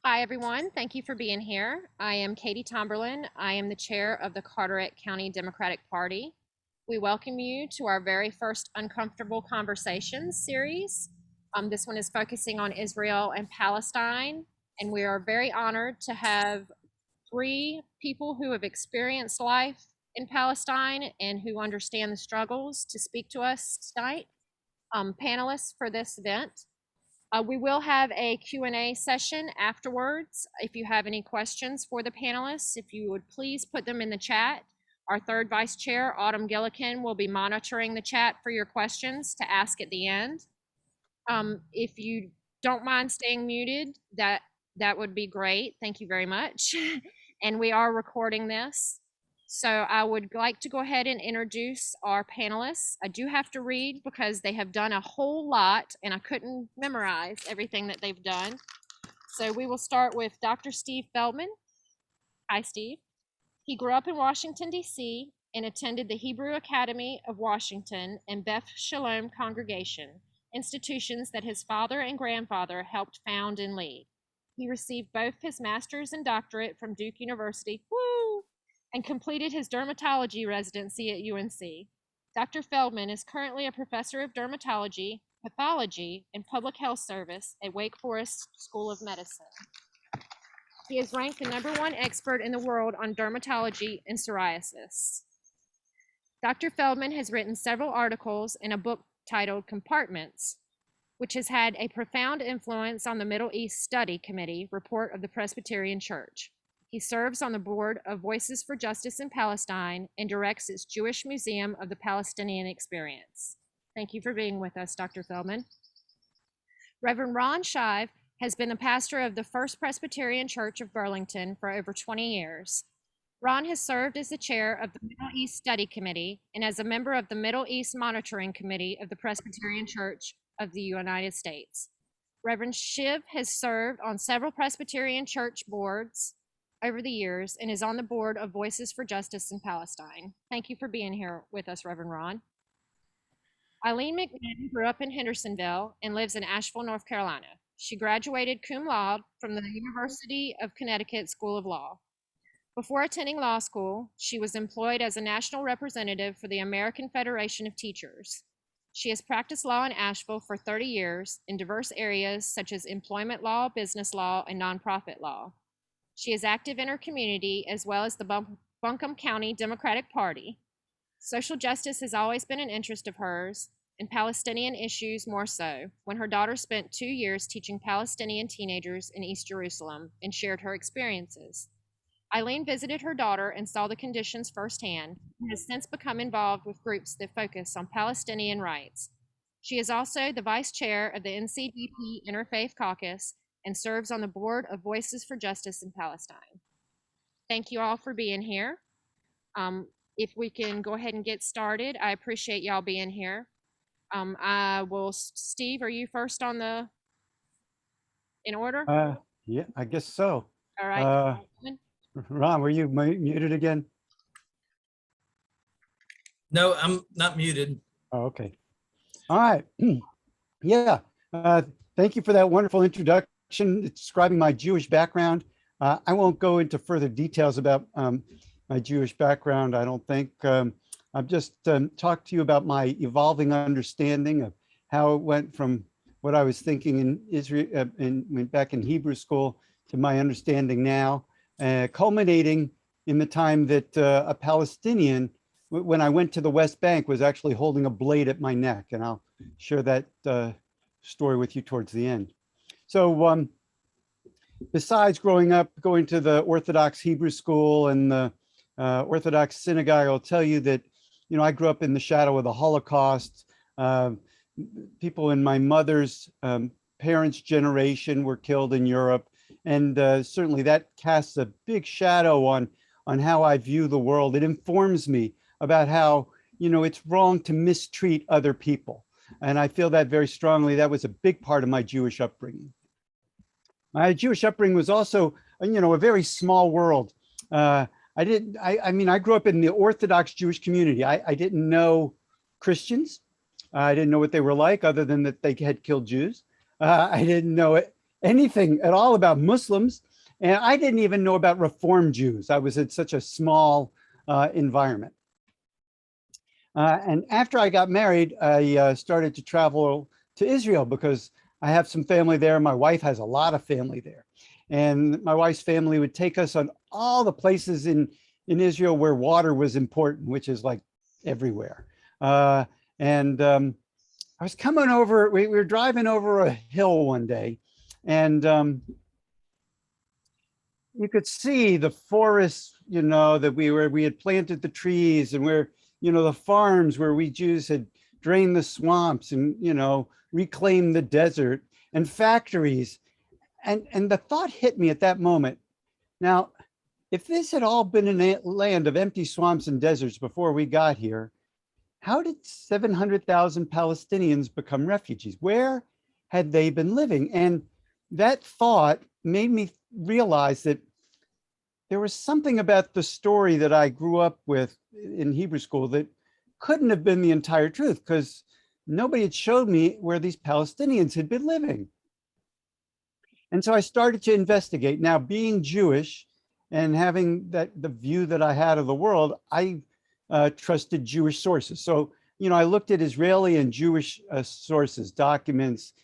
Hi, everyone. Thank you for being here. I am Katie Tomberlin. I am the chair of the Carteret County Democratic Party. We welcome you to our very first Uncomfortable Conversations series. This one is focusing on Israel and Palestine, and we are very honored to have three people who have experienced life in Palestine and who understand the struggles to speak to us tonight. Panelists for this event. We will have a Q&A session afterwards. If you have any questions for the panelists, if you would please put them in the chat. Our third vice chair, Autumn Gillikin, will be monitoring the chat for your questions to ask at the end. If you don't mind staying muted, that would be great. Thank you very much. And we are recording this. So I would like to go ahead and introduce our panelists. I do have to read because they have done a whole lot and I couldn't memorize everything that they've done. So we will start with Dr. Steve Feldman. Hi, Steve. He grew up in Washington, D.C. and attended the Hebrew Academy of Washington and Beth Shalom Congregation, institutions that his father and grandfather helped found and lead. He received both his master's and doctorate from Duke University, woo, and completed his dermatology residency at UNC. Dr. Feldman is currently a professor of dermatology, pathology, and public health service at Wake Forest School of Medicine. He is ranked the #1 expert in the world on dermatology and psoriasis. Dr. Feldman has written several articles in a book titled Compartments, which has had a profound influence on the Middle East Study Committee report of the Presbyterian Church. He serves on the board of Voices for Justice in Palestine and directs its Jewish Museum of the Palestinian Experience. Thank you for being with us, Dr. Feldman. Reverend Ron Shive has been the pastor of the First Presbyterian Church of Burlington for over 20 years. Ron has served as the chair of the Middle East Study Committee and as a member of the Middle East Monitoring Committee of the Presbyterian Church of the United States. Reverend Shiv has served on several Presbyterian Church boards over the years and is on the board of Voices for Justice in Palestine. Thank you for being here with us, Reverend Ron. Eileen McMahon grew up in Hendersonville and lives in Asheville, North Carolina. She graduated cum laude from the University of Connecticut School of Law. Before attending law school, she was employed as a national representative for the American Federation of Teachers. She has practiced law in Asheville for 30 years in diverse areas such as employment law, business law, and nonprofit law. She is active in her community as well as the Buncombe County Democratic Party. Social justice has always been an interest of hers, and Palestinian issues more so, when her daughter spent 2 years teaching Palestinian teenagers in East Jerusalem and shared her experiences. Eileen visited her daughter and saw the conditions firsthand and has since become involved with groups that focus on Palestinian rights. She is also the vice chair of the NCDP Interfaith Caucus and serves on the board of Voices for Justice in Palestine. Thank you all for being here. If we can go ahead and get started, I appreciate y'all being here. Steve, are you first on in order? Yeah, I guess so. All right. Ron, were you muted again? No, I'm not muted. Oh, okay. All right. Yeah. Thank you for that wonderful introduction describing my Jewish background. I won't go into further details about my Jewish background, I don't think. I've just talked to you about my evolving understanding of how it went from what I was thinking in Israel and went back in Hebrew school to my understanding now, culminating in the time that a Palestinian, when I went to the West Bank, was actually holding a blade at my neck. And I'll share that story with you towards the end. So besides growing up, going to the Orthodox Hebrew school and the Orthodox synagogue, I'll tell you that, you know, I grew up in the shadow of the Holocaust. People in my mother's parents' generation were killed in Europe. And certainly that casts a big shadow on how I view the world. It informs me about how, you know, it's wrong to mistreat other people. And I feel that very strongly. That was a big part of my Jewish upbringing. My Jewish upbringing was also, you know, a very small world. I mean, I grew up in the Orthodox Jewish community. I didn't know Christians. I didn't know what they were like other than that they had killed Jews. I didn't know anything at all about Muslims. And I didn't even know about Reform Jews. I was in such a small environment. And after I got married, I started to travel to Israel because I have some family there. My wife has a lot of family there. And my wife's family would take us on all the places in Israel where water was important, which is like everywhere. I was coming over, we were driving over a hill one day, and you could see the forests, that we had planted the trees, and where, the farms where we Jews had drained the swamps and, reclaimed the desert, and factories. And the thought hit me at that moment. Now, if this had all been a land of empty swamps and deserts before we got here, how did 700,000 Palestinians become refugees? Where had they been living? And that thought made me realize that there was something about the story that I grew up with in Hebrew school that couldn't have been the entire truth, because nobody had showed me where these Palestinians had been living. And so I started to investigate. Now, being Jewish and having the view that I had of the world, I trusted Jewish sources. So, I looked at Israeli and Jewish sources, documents,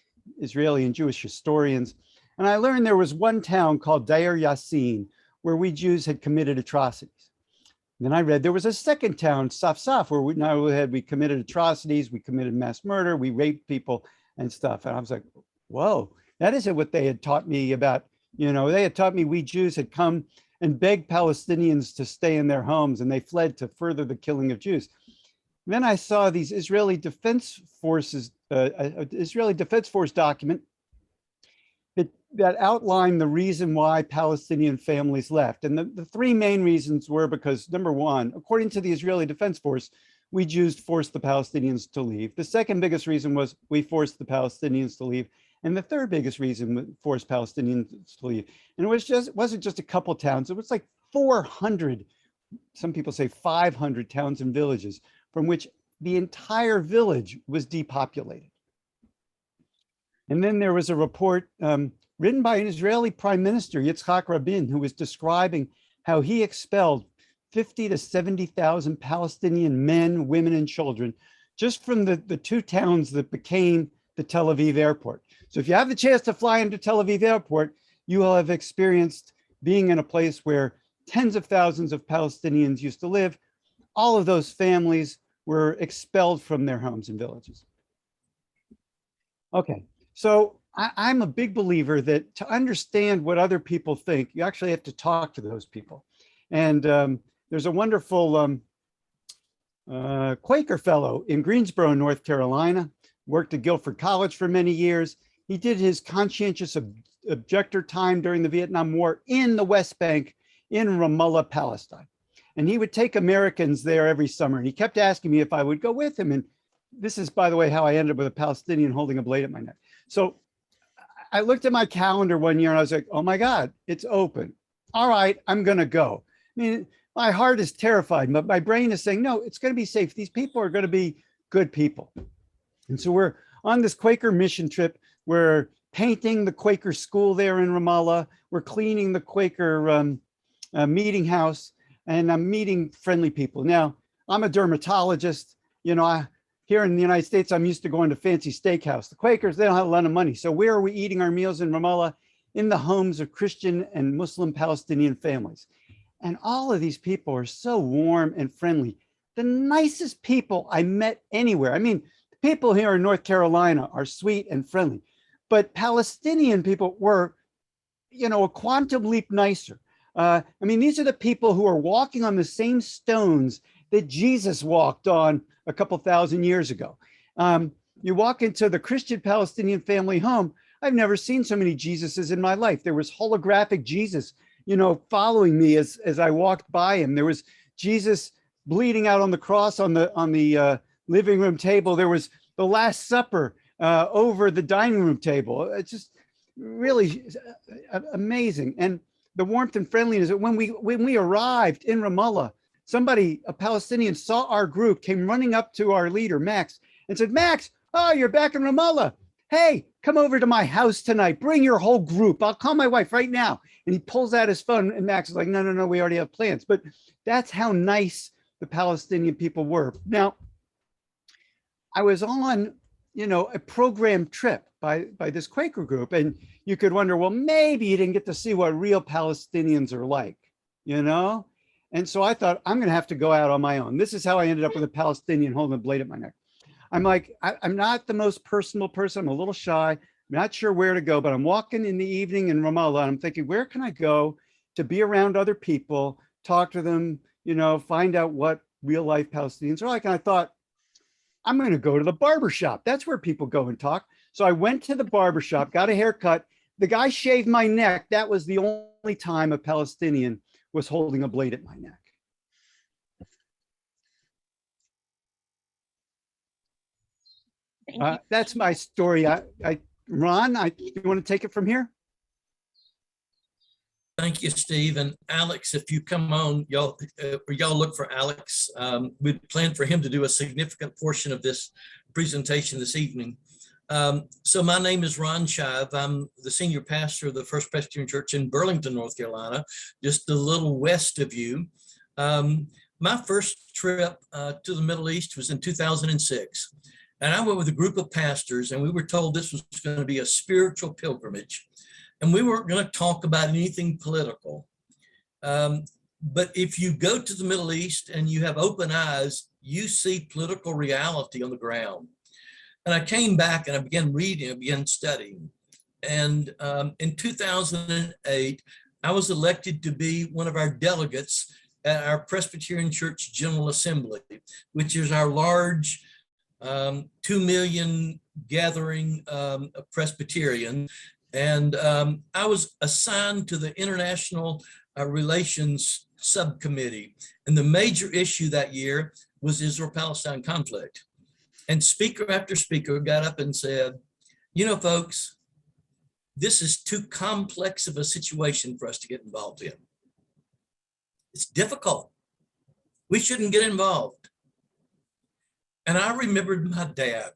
Israeli and Jewish historians, and I learned there was one town called Deir Yassin where we Jews had committed atrocities. And then I read there was a second town, Saf, where we committed atrocities, we committed mass murder, we raped people and stuff. And I was like, whoa, that isn't what they had taught me about. They had taught me we Jews had come and begged Palestinians to stay in their homes, and they fled to further the killing of Jews. And then I saw these Israeli Defense Forces, Israeli Defense Force document that outlined the reason why Palestinian families left. And the three main reasons were because, number one, according to the Israeli Defense Force, we Jews forced the Palestinians to leave. The second biggest reason was we forced the Palestinians to leave. And the third biggest reason forced Palestinians to leave. And it wasn't just a couple towns, it was like 400, some people say 500 towns and villages, from which the entire village was depopulated. And then there was a report written by an Israeli prime minister, Yitzhak Rabin, who was describing how he expelled 50 to 70,000 Palestinian men, women, and children just from the two towns that became the Tel Aviv airport. So if you have the chance to fly into Tel Aviv airport, you will have experienced being in a place where tens of thousands of Palestinians used to live. All of those families were expelled from their homes and villages. Okay, so I'm a big believer that to understand what other people think, you actually have to talk to those people. And there's a wonderful Quaker fellow in Greensboro, North Carolina, worked at Guilford College for many years. He did his conscientious objector time during the Vietnam War in the West Bank in Ramallah, Palestine. And he would take Americans there every summer. And he kept asking me if I would go with him. And this is, by the way, how I ended up with a Palestinian holding a blade at my neck. So I looked at my calendar one year and I was like, oh my God, it's open. All right, I'm going to go. I mean, my heart is terrified, but my brain is saying, no, it's going to be safe. These people are going to be good people. And so we're on this Quaker mission trip. We're painting the Quaker school there in Ramallah. We're cleaning the Quaker meeting house, and I'm meeting friendly people. Now, I'm a dermatologist. Here in the United States, I'm used to going to fancy steakhouse. The Quakers, they don't have a lot of money. So where are we eating our meals in Ramallah? In the homes of Christian and Muslim Palestinian families. And all of these people are so warm and friendly. The nicest people I met anywhere. I mean, people here in North Carolina are sweet and friendly, but Palestinian people were, a quantum leap nicer. These are the people who are walking on the same stones that Jesus walked on a couple thousand years ago. You walk into the Christian Palestinian family home. I've never seen so many Jesuses in my life. There was holographic Jesus, following me as I walked by him. There was Jesus bleeding out on the cross on the living room table. There was the Last Supper over the dining room table. It's just really amazing. And the warmth and friendliness. When we arrived in Ramallah, a Palestinian, saw our group, came running up to our leader, Max, and said, Max, oh, you're back in Ramallah. Hey, come over to my house tonight. Bring your whole group. I'll call my wife right now. And he pulls out his phone, and Max is like, no, no, no, we already have plans. But that's how nice the Palestinian people were. Now, I was on, a program trip by this Quaker group, and you could wonder, well, maybe you didn't get to see what real Palestinians are like, And so I thought, I'm going to have to go out on my own. This is how I ended up with a Palestinian holding a blade at my neck. I'm like, I'm not the most personal person. I'm a little shy. I'm not sure where to go, but I'm walking in the evening in Ramallah. And I'm thinking, where can I go to be around other people, talk to them, find out what real life Palestinians are like. And I thought, I'm going to go to the barbershop. That's where people go and talk. So I went to the barbershop, got a haircut. The guy shaved my neck. That was the only time a Palestinian was holding a blade at my neck. That's my story. Ron, you want to take it from here? Thank you, Steve. And Alex, if you come on, y'all look for Alex. We planned for him to do a significant portion of this presentation this evening. So my name is Ron Shive. I'm the senior pastor of the First Presbyterian Church in Burlington, North Carolina, just a little west of you. My first trip to the Middle East was in 2006. And I went with a group of pastors, and we were told this was going to be a spiritual pilgrimage. And we weren't going to talk about anything political. But if you go to the Middle East and you have open eyes, you see political reality on the ground. And I came back and I began reading, I began studying. And in 2008, I was elected to be one of our delegates at our Presbyterian Church General Assembly, which is our large 2 million gathering of Presbyterian. And I was assigned to the International Relations Subcommittee. And the major issue that year was Israel-Palestine conflict. And speaker after speaker got up and said, folks, this is too complex of a situation for us to get involved in. It's difficult. We shouldn't get involved. And I remembered my dad.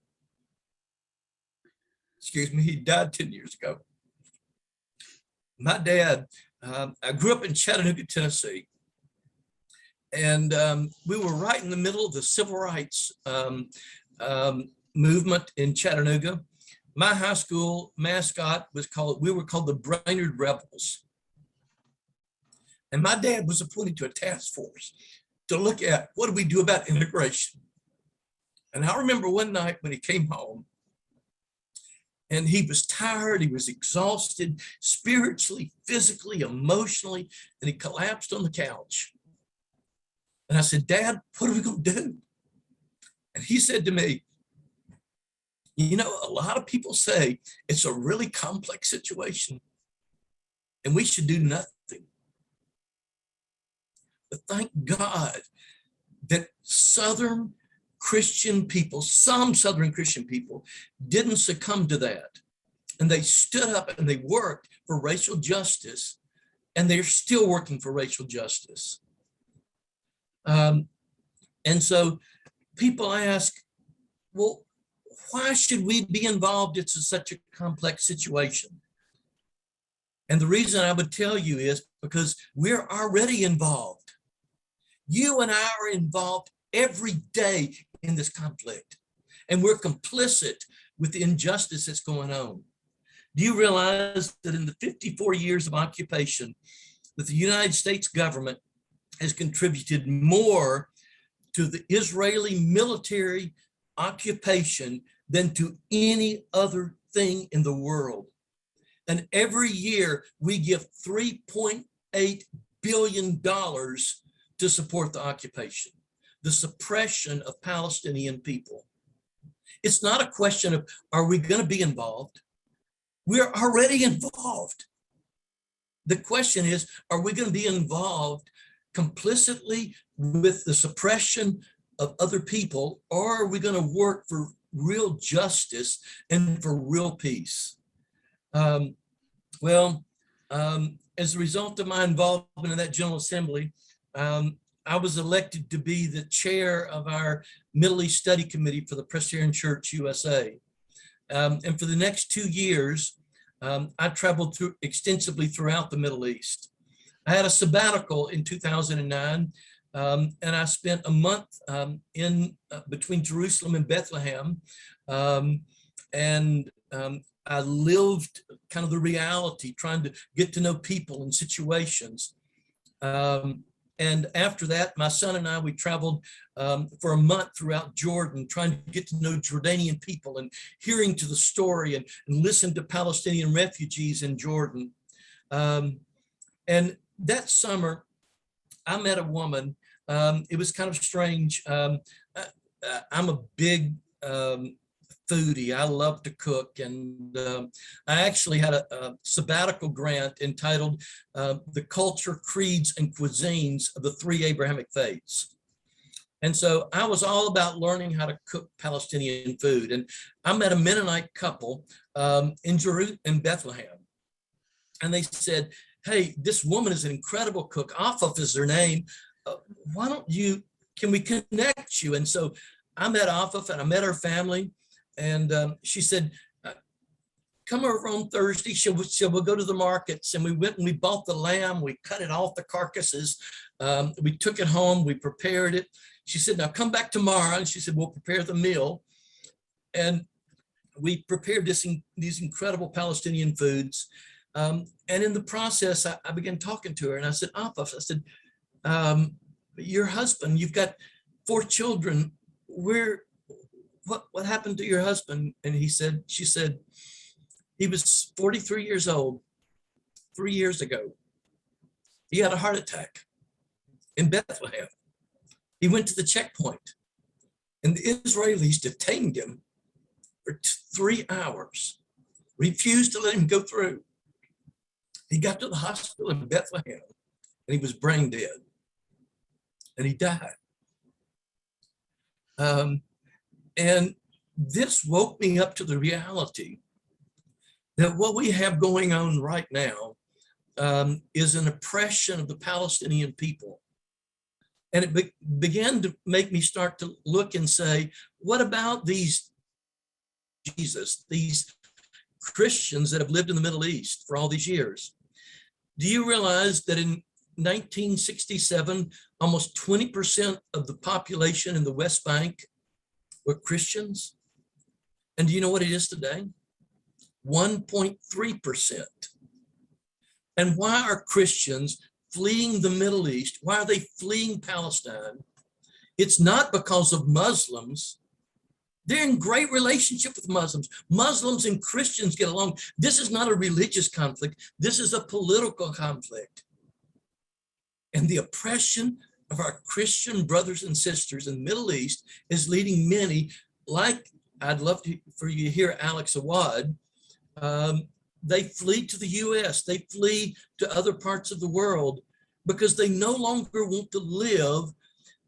He died 10 years ago. My dad, I grew up in Chattanooga, Tennessee. And we were right in the middle of the civil rights movement in Chattanooga. My high school mascot we were called the Brainerd Rebels. And my dad was appointed to a task force to look at what do we do about integration. And I remember one night when he came home, and he was tired, he was exhausted, spiritually, physically, emotionally, and he collapsed on the couch. And I said, Dad, what are we going to do? And he said to me, a lot of people say it's a really complex situation and we should do nothing. But thank God that some Southern Christian people didn't succumb to that. And they stood up and they worked for racial justice, and they're still working for racial justice. And so people ask, well, why should we be involved? It's such a complex situation. And the reason I would tell you is because we're already involved. You and I are involved every day in this conflict, and we're complicit with the injustice that's going on. Do you realize that in the 54 years of occupation, that the United States government has contributed more to the Israeli military occupation than to any other thing in the world? And every year we give $3.8 billion to support the occupation, the suppression of Palestinian people. It's not a question of, are we going to be involved? We're already involved. The question is, are we going to be involved complicitly with the suppression of other people, or are we going to work for real justice and for real peace? As a result of my involvement in that General Assembly, I was elected to be the chair of our Middle East Study Committee for the Presbyterian Church USA. And for the next 2 years, I traveled extensively throughout the Middle East. I had a sabbatical in 2009, and I spent a month in between Jerusalem and Bethlehem, and I lived kind of the reality, trying to get to know people and situations. And after that, my son and I, we traveled for a month throughout Jordan, trying to get to know Jordanian people and hearing to the story and listen to Palestinian refugees in Jordan. And that summer, I met a woman. It was kind of strange. I'm a big foodie. I love to cook. And I actually had a sabbatical grant entitled The Culture, Creeds, and Cuisines of the Three Abrahamic Faiths. And so I was all about learning how to cook Palestinian food. And I met a Mennonite couple in Bethlehem. And they said, hey, this woman is an incredible cook. Afaf is her name. Can we connect you? And so I met Afaf and I met her family. And she said, come over on Thursday. We'll go to the markets. And we went and we bought the lamb. We cut it off the carcasses. We took it home. We prepared it. She said, now come back tomorrow. And she said, we'll prepare the meal. And we prepared these incredible Palestinian foods. And in the process, I began talking to her and I said, Afaf, I said, your husband, you've got 4 children. What happened to your husband? And she said, he was 43 years old 3 years ago. He had a heart attack in Bethlehem. He went to the checkpoint and the Israelis detained him for 3 hours, refused to let him go through. He got to the hospital in Bethlehem and he was brain dead and he died. And this woke me up to the reality that what we have going on right now is an oppression of the Palestinian people. And it began to make me start to look and say, what about these Christians that have lived in the Middle East for all these years? Do you realize that in 1967, almost 20% of the population in the West Bank were Christians? And do you know what it is today? 1.3%. And why are Christians fleeing the Middle East? Why are they fleeing Palestine? It's not because of Muslims. They're in great relationship with Muslims. Muslims and Christians get along. This is not a religious conflict. This is a political conflict. And the oppression of our Christian brothers and sisters in the Middle East is leading many, like I'd love for you to hear Alex Awad, they flee to the US, they flee to other parts of the world because they no longer want to live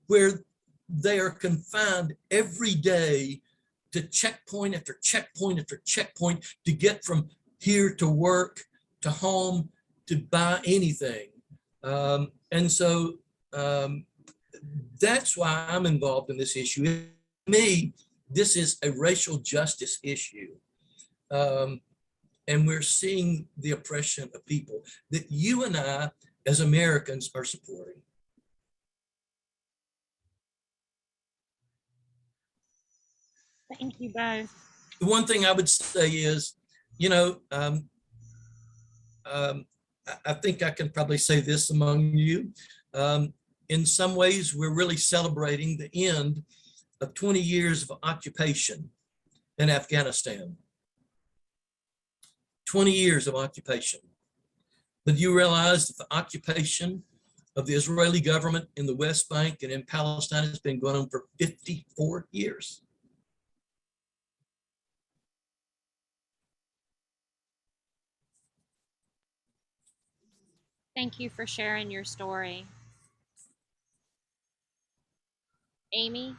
where they are confined every day to checkpoint after checkpoint after checkpoint to get from here to work, to home, to buy anything. And so that's why I'm involved in this issue. To me, this is a racial justice issue. And we're seeing the oppression of people that you and I, as Americans, are supporting. Thank you both. The one thing I would say is, you know, I think I can probably say this among you. In some ways, we're really celebrating the end of 20 years of occupation in Afghanistan. 20 years of occupation. But you realize that the occupation of the Israeli government in the West Bank and in Palestine has been going on for 54 years. Thank you for sharing your story. Amy,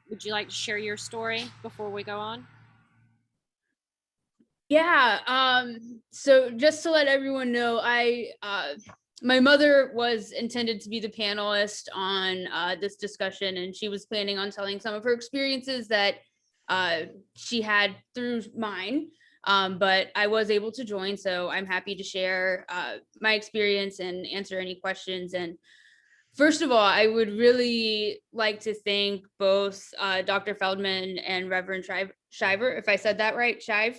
would you like to share your story before we go on? Yeah, so just to let everyone know, my mother was intended to be the panelist on this discussion, and she was planning on telling some of her experiences that she had through mine. But I was able to join, so I'm happy to share my experience and answer any questions. And first of all, I would really like to thank both Dr. Feldman and Reverend Shiver, if I said that right, Shive,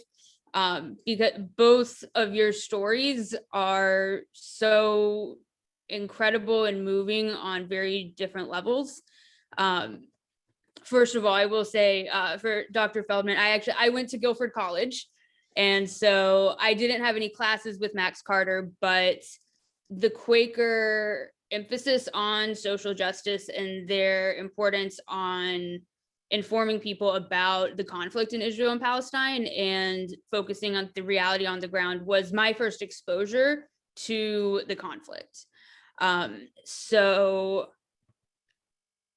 because both of your stories are so incredible and moving on very different levels. First of all, I will say for Dr. Feldman, I went to Guilford College, and so I didn't have any classes with Max Carter, but the Quaker emphasis on social justice and their importance on informing people about the conflict in Israel and Palestine and focusing on the reality on the ground was my first exposure to the conflict. So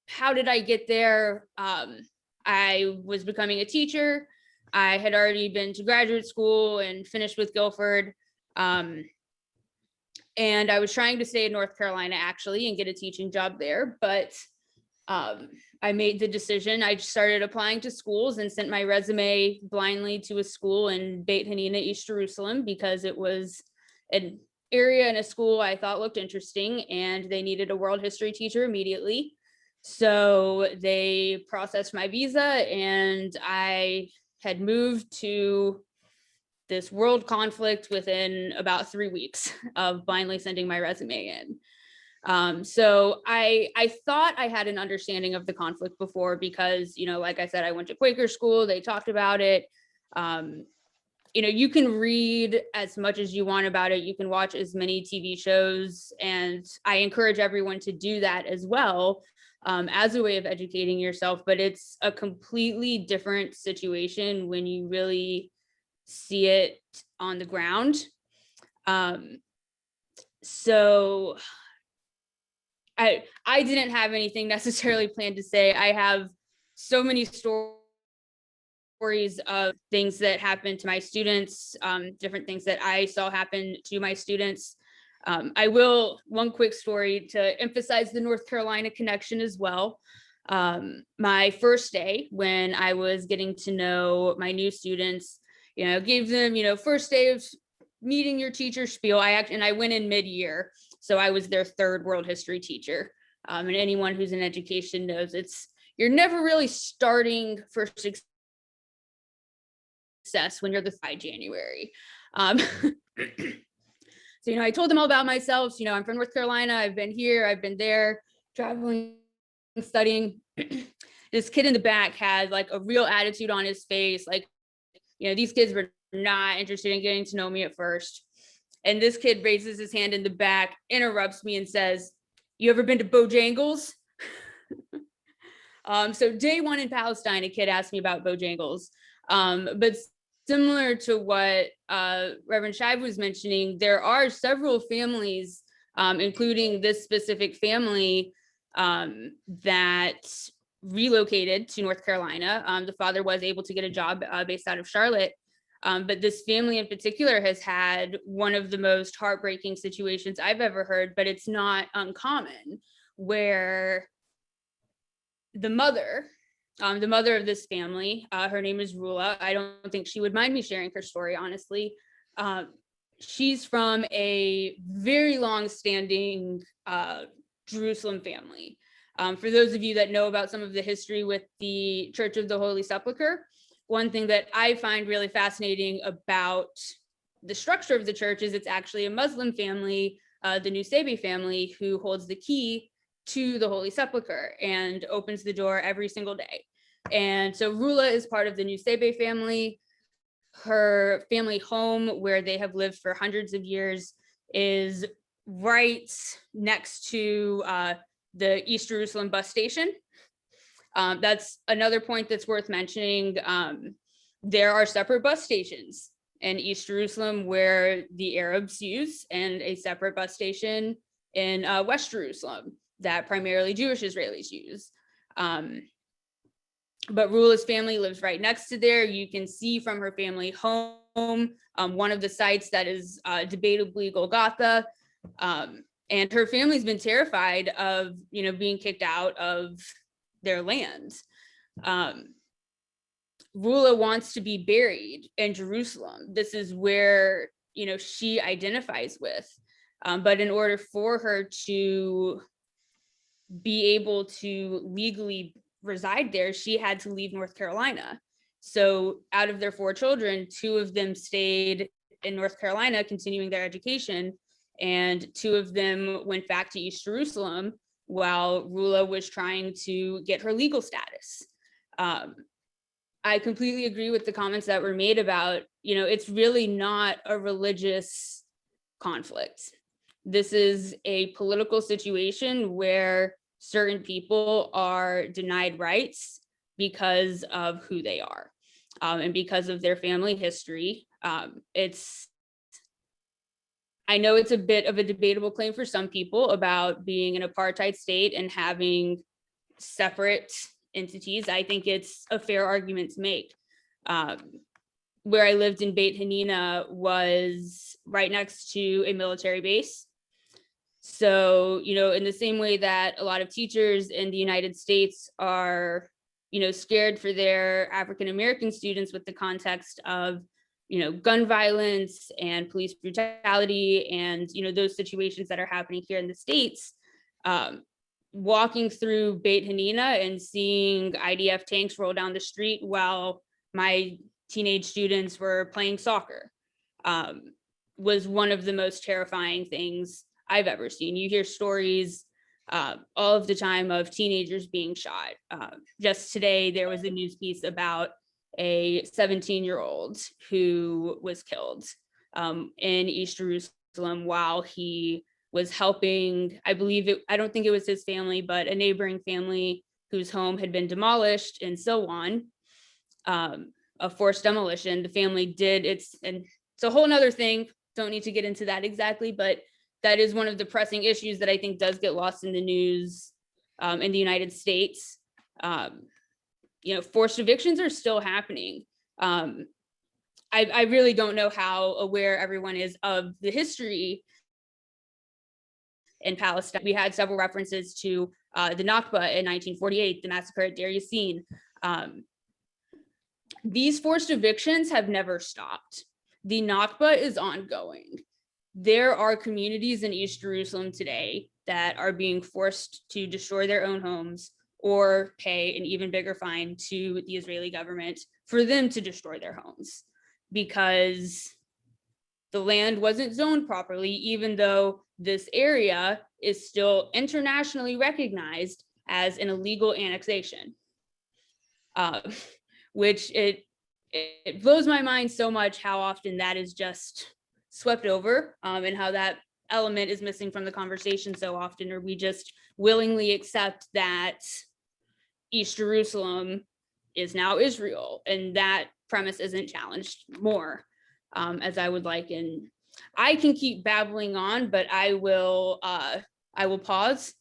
how did I get there? I was becoming a teacher. I had already been to graduate school and finished with Guilford. And I was trying to stay in North Carolina actually and get a teaching job there. But I made the decision. I started applying to schools and sent my resume blindly to a school in Beit Hanina, East Jerusalem, because it was an area and a school I thought looked interesting, and they needed a world history teacher immediately. So they processed my visa, and I had moved to this world conflict within about 3 weeks of blindly sending my resume in. So I thought I had an understanding of the conflict before because, like I said, I went to Quaker school, they talked about it. You can read as much as you want about it. You can watch as many TV shows, and I encourage everyone to do that as well, as a way of educating yourself. But it's a completely different situation when you really see it on the ground. So I didn't have anything necessarily planned to say. I have so many stories of things that happened to my students, different things that I saw happen to my students. One quick story to emphasize the North Carolina connection as well. My first day when I was getting to know my new students, gave them, first day of meeting your teacher spiel. I went in mid-year. So I was their third world history teacher. And anyone who's in education knows you're never really starting for success when you're by January. So, I told them all about myself. I'm from North Carolina. I've been here, I've been there, traveling, studying. This kid in the back had like a real attitude on his face. Like, these kids were not interested in getting to know me at first. And this kid raises his hand in the back, interrupts me and says, "You ever been to Bojangles?" So day one in Palestine, a kid asked me about Bojangles. But similar to what Reverend Shive was mentioning, there are several families, including this specific family, that relocated to North Carolina. The father was able to get a job based out of Charlotte. But this family in particular has had one of the most heartbreaking situations I've ever heard, but it's not uncommon, where the mother of this family, her name is Rula. I don't think she would mind me sharing her story, honestly. She's from a very long-standing Jerusalem family. For those of you that know about some of the history with the Church of the Holy Sepulchre, one thing that I find really fascinating about the structure of the church is it's actually a Muslim family, the Nusaybi family, who holds the key to the Holy Sepulchre and opens the door every single day. And so Rula is part of the Nusaybi family. Her family home, where they have lived for hundreds of years, is right next to the East Jerusalem bus station. That's another point that's worth mentioning. There are separate bus stations in East Jerusalem where the Arabs use, and a separate bus station in West Jerusalem that primarily Jewish Israelis use. But Rula's family lives right next to there. You can see from her family home, one of the sites that is debatably Golgotha. And her family's been terrified of, you know, being kicked out of their land. Rula wants to be buried in Jerusalem. This is where, she identifies with. But in order for her to be able to legally reside there, she had to leave North Carolina. So out of their 4 children, 2 of them stayed in North Carolina, continuing their education, and 2 of them went back to East Jerusalem while Rula was trying to get her legal status. I completely agree with the comments that were made about, it's really not a religious conflict. This is a political situation where certain people are denied rights because of who they are, and because of their family history. I know it's a bit of a debatable claim for some people about being an apartheid state and having separate entities. I think it's a fair argument to make. Where I lived in Beit Hanina was right next to a military base. So, in the same way that a lot of teachers in the United States are, scared for their African-American students with the context of, gun violence and police brutality and, those situations that are happening here in the States, walking through Beit Hanina and seeing IDF tanks roll down the street while my teenage students were playing soccer was one of the most terrifying things I've ever seen. You hear stories all of the time of teenagers being shot. Just today, there was a news piece about a 17-year-old who was killed in East Jerusalem while he was helping, I don't think it was his family, but a neighboring family whose home had been demolished and so on. A forced demolition. The family did, and it's a whole nother thing. Don't need to get into that exactly, but that is one of the pressing issues that I think does get lost in the news in the United States. Forced evictions are still happening. I really don't know how aware everyone is of the history in Palestine. We had several references to the Nakba in 1948, the massacre at Deir Yassin. These forced evictions have never stopped. The Nakba is ongoing. There are communities in East Jerusalem today that are being forced to destroy their own homes or pay an even bigger fine to the Israeli government for them to destroy their homes because the land wasn't zoned properly, even though this area is still internationally recognized as an illegal annexation. Which it blows my mind so much how often that is just swept over, and how that element is missing from the conversation so often, or we just willingly accept that East Jerusalem is now Israel, and that premise isn't challenged more, as I would like. And I can keep babbling on, but I will pause.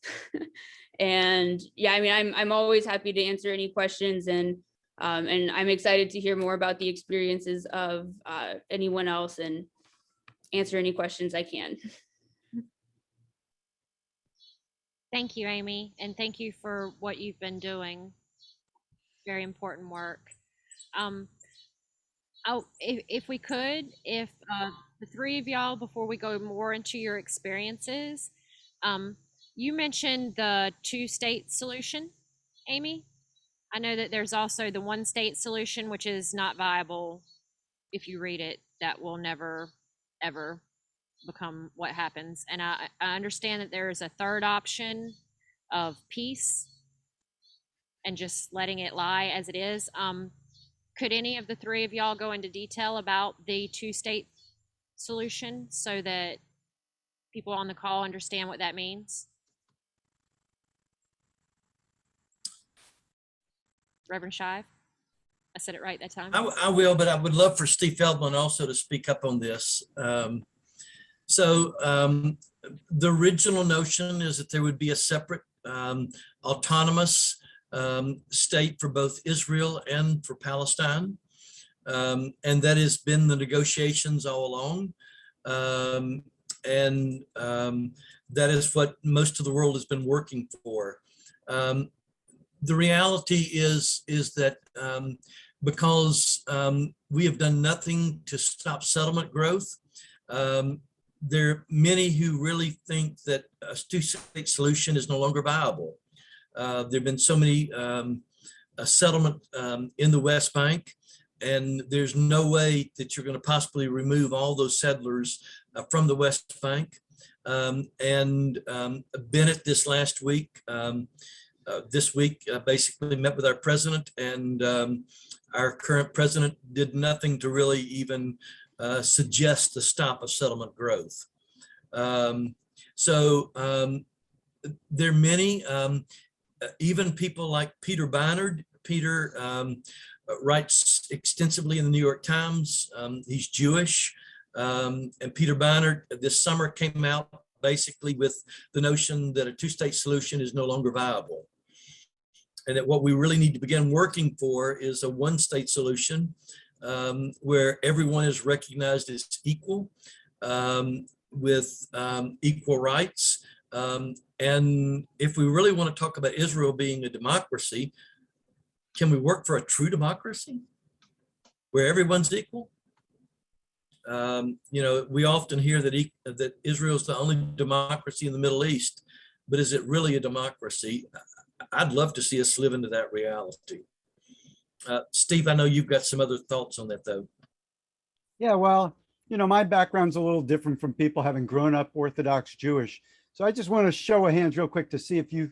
And yeah, I'm always happy to answer any questions, and I'm excited to hear more about the experiences of anyone else and answer any questions I can. Thank you, Amy, and thank you for what you've been doing. Very important work. If we could, if the 3 of y'all, before we go more into your experiences, you mentioned the 2-state solution, Amy. I know that there's also the 1-state solution, which is not viable. If you read it, that will never, ever become what happens. And I understand that there is a 3rd option of peace and just letting it lie as it is. Could any of the 3 of y'all go into detail about the 2-state solution so that people on the call understand what that means? Reverend Shive? I said it right that time. I will, but I would love for Steve Feldman also to speak up on this. The original notion is that there would be a separate autonomous state for both Israel and for Palestine. And that has been the negotiations all along. That is what most of the world has been working for. The reality is that because we have done nothing to stop settlement growth. There are many who really think that a two-state solution is no longer viable. There have been so many settlement in the West Bank, and there's no way that you're going to possibly remove all those settlers from the West Bank. Bennett this last week, basically met with our president, and our current president did nothing to really even suggest the stop of settlement growth. There are many, even people like Peter Beinart. Peter writes extensively in the New York Times. He's Jewish. And Peter Beinart this summer came out basically with the notion that a two-state solution is no longer viable. And that what we really need to begin working for is a one-state solution where everyone is recognized as equal with equal rights. And if we really want to talk about Israel being a democracy, can we work for a true democracy where everyone's equal? We often hear that Israel is the only democracy in the Middle East, but is it really a democracy? I'd love to see us live into that reality. Steve, I know you've got some other thoughts on that, though. Yeah, well, my background's a little different from people having grown up Orthodox Jewish. So I just want to show of hands real quick to see if you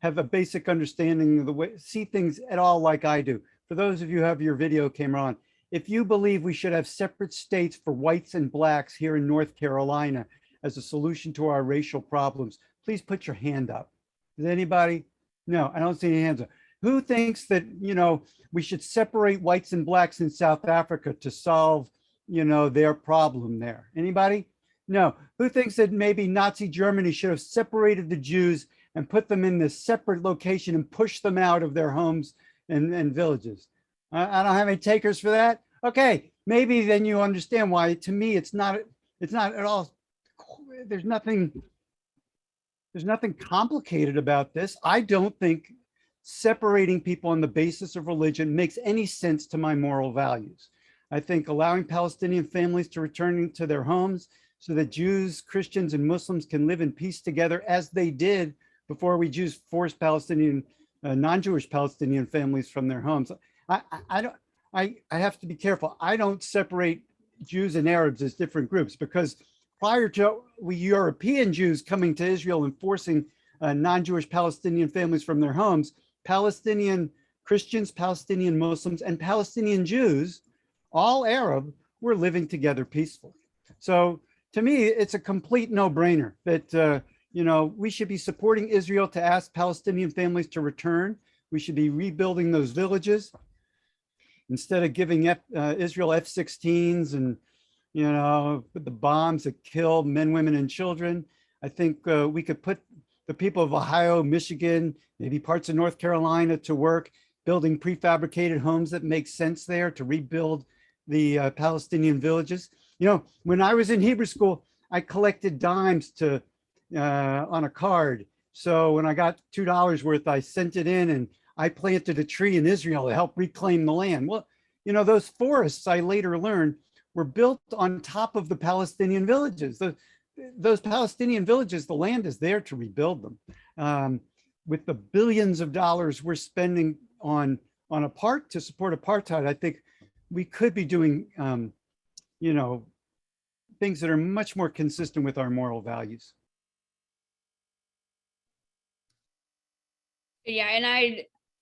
have a basic understanding of the way, see things at all like I do. For those of you who have your video camera on, if you believe we should have separate states for whites and blacks here in North Carolina as a solution to our racial problems, please put your hand up. Is anybody? No, I don't see any hands up. Who thinks that, we should separate whites and blacks in South Africa to solve, their problem there? Anybody? No. Who thinks that maybe Nazi Germany should have separated the Jews and put them in this separate location and push them out of their homes and villages? I don't have any takers for that. Okay, maybe then you understand why. To me, it's not at all. There's nothing complicated about this. I don't think separating people on the basis of religion makes any sense to my moral values. I think allowing Palestinian families to return to their homes so that Jews, Christians, and Muslims can live in peace together, as they did before we Jews forced Palestinian, non-Jewish Palestinian families from their homes. I have to be careful. I don't separate Jews and Arabs as different groups, because prior to European Jews coming to Israel and forcing non-Jewish Palestinian families from their homes, Palestinian Christians, Palestinian Muslims, and Palestinian Jews, all Arab, were living together peacefully. So to me, it's a complete no-brainer that we should be supporting Israel to ask Palestinian families to return. We should be rebuilding those villages instead of giving Israel F-16s and the bombs that kill men, women, and children. I think we could put the people of Ohio, Michigan, maybe parts of North Carolina to work building prefabricated homes that make sense there to rebuild the Palestinian villages. When I was in Hebrew school, I collected dimes to on a card. So when I got $2 worth, I sent it in and I planted a tree in Israel to help reclaim the land. Well, those forests, I later learned, were built on top of the Palestinian villages. Those Palestinian villages, the land is there to rebuild them. With the billions of dollars we're spending on to support apartheid, I think we could be doing, things that are much more consistent with our moral values. Yeah, and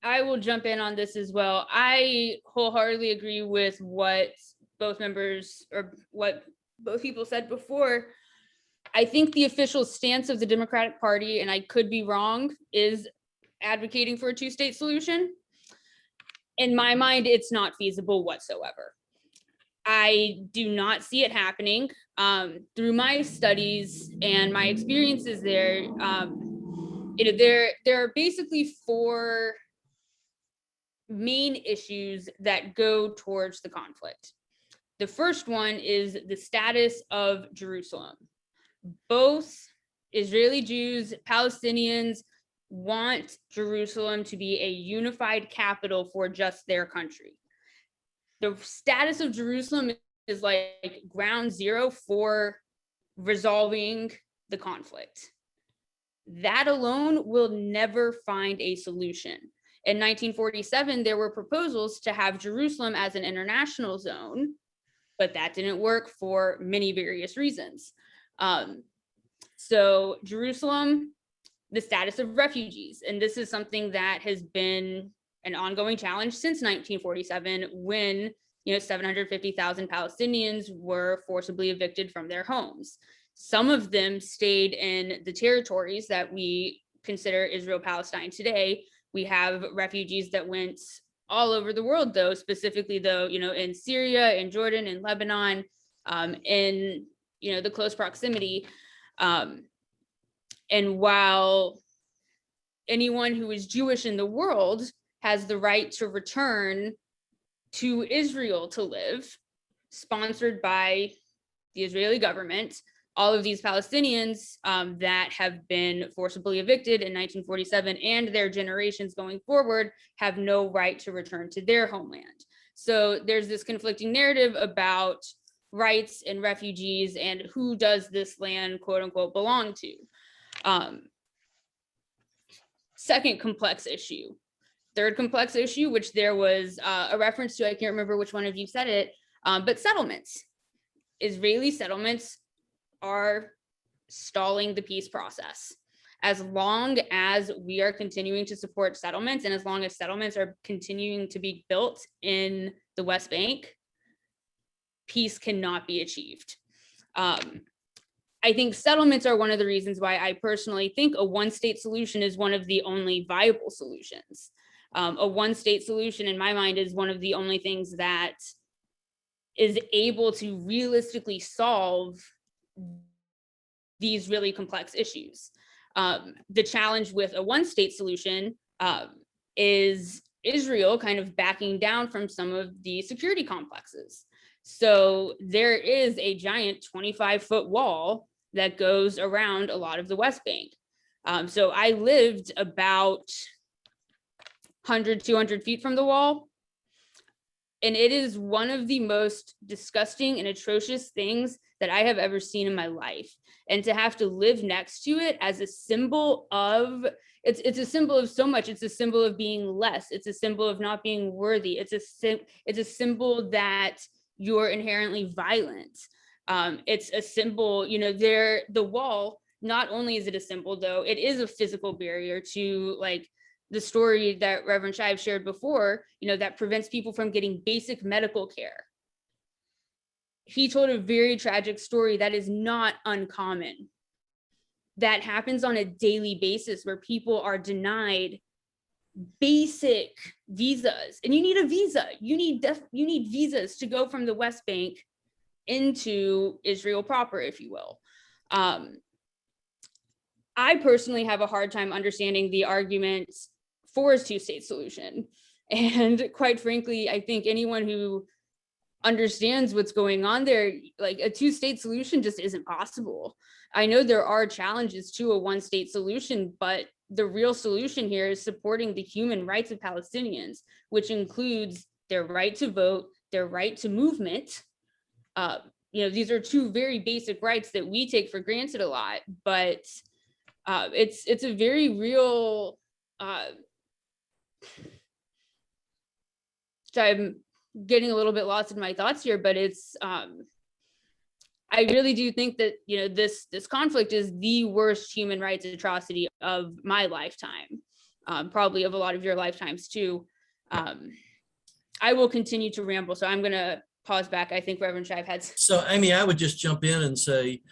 I will jump in on this as well. I wholeheartedly agree with what both people said before. I think the official stance of the Democratic Party, and I could be wrong, is advocating for a two-state solution. In my mind, it's not feasible whatsoever. I do not see it happening. Through my studies and my experiences there, there are basically four main issues that go towards the conflict. The first one is the status of Jerusalem. Both Israeli Jews, Palestinians want Jerusalem to be a unified capital for just their country. the status of Jerusalem is like ground zero for resolving the conflict. That alone will never find a solution. In 1947, there were proposals to have Jerusalem as an international zone, but that didn't work for many various reasons. So Jerusalem, the status of refugees, and this is something that has been an ongoing challenge since 1947, when 750,000 Palestinians were forcibly evicted from their homes. Some of them stayed in the territories that we consider Israel-Palestine today. We have refugees that went all over the world, though, specifically, though, in Syria, in Jordan, in Lebanon, in the close proximity. And while anyone who is Jewish in the world has the right to return to Israel to live, sponsored by the Israeli government, all of these Palestinians that have been forcibly evicted in 1947 and their generations going forward have no right to return to their homeland. So there's this conflicting narrative about rights and refugees and who does this land, quote unquote, belong to. Second complex issue. Third complex issue, which there was a reference to, I can't remember which one of you said it, but settlements. Israeli settlements are stalling the peace process. As long as we are continuing to support settlements, and as long as settlements are continuing to be built in the West Bank, peace cannot be achieved. I think settlements are one of the reasons why I personally think a one-state solution is one of the only viable solutions. A one-state solution, in my mind, is one of the only things that is able to realistically solve these really complex issues. The challenge with a one-state solution is Israel kind of backing down from some of the security complexes. So there is a giant 25-foot wall that goes around a lot of the West Bank. So I lived about 100, 200 feet from the wall. And it is one of the most disgusting and atrocious things that I have ever seen in my life. And to have to live next to it as a symbol of, it's a symbol of so much. It's a symbol of being less. It's a symbol of not being worthy. It's a symbol that you're inherently violent. It's a symbol, the wall, not only is it a symbol, though, it is a physical barrier to, like, the story that Reverend Shive shared before, that prevents people from getting basic medical care. He told a very tragic story that is not uncommon. That happens on a daily basis, where people are denied basic visas, and you need a visa. You need visas to go from the West Bank into Israel proper, if you will. I personally have a hard time understanding the argument for a two-state solution. And quite frankly, I think anyone who understands what's going on there, like, a two-state solution just isn't possible. I know there are challenges to a one-state solution, but the real solution here is supporting the human rights of Palestinians, which includes their right to vote, their right to movement. These are two very basic rights that we take for granted a lot, but it's a very real, so I'm getting a little bit lost in my thoughts here, but it's, I really do think that, this conflict is the worst human rights atrocity of my lifetime, probably of a lot of your lifetimes too. I will continue to ramble, so I'm gonna pause back. I think Reverend Shive had. So Amy, I would just jump in and say,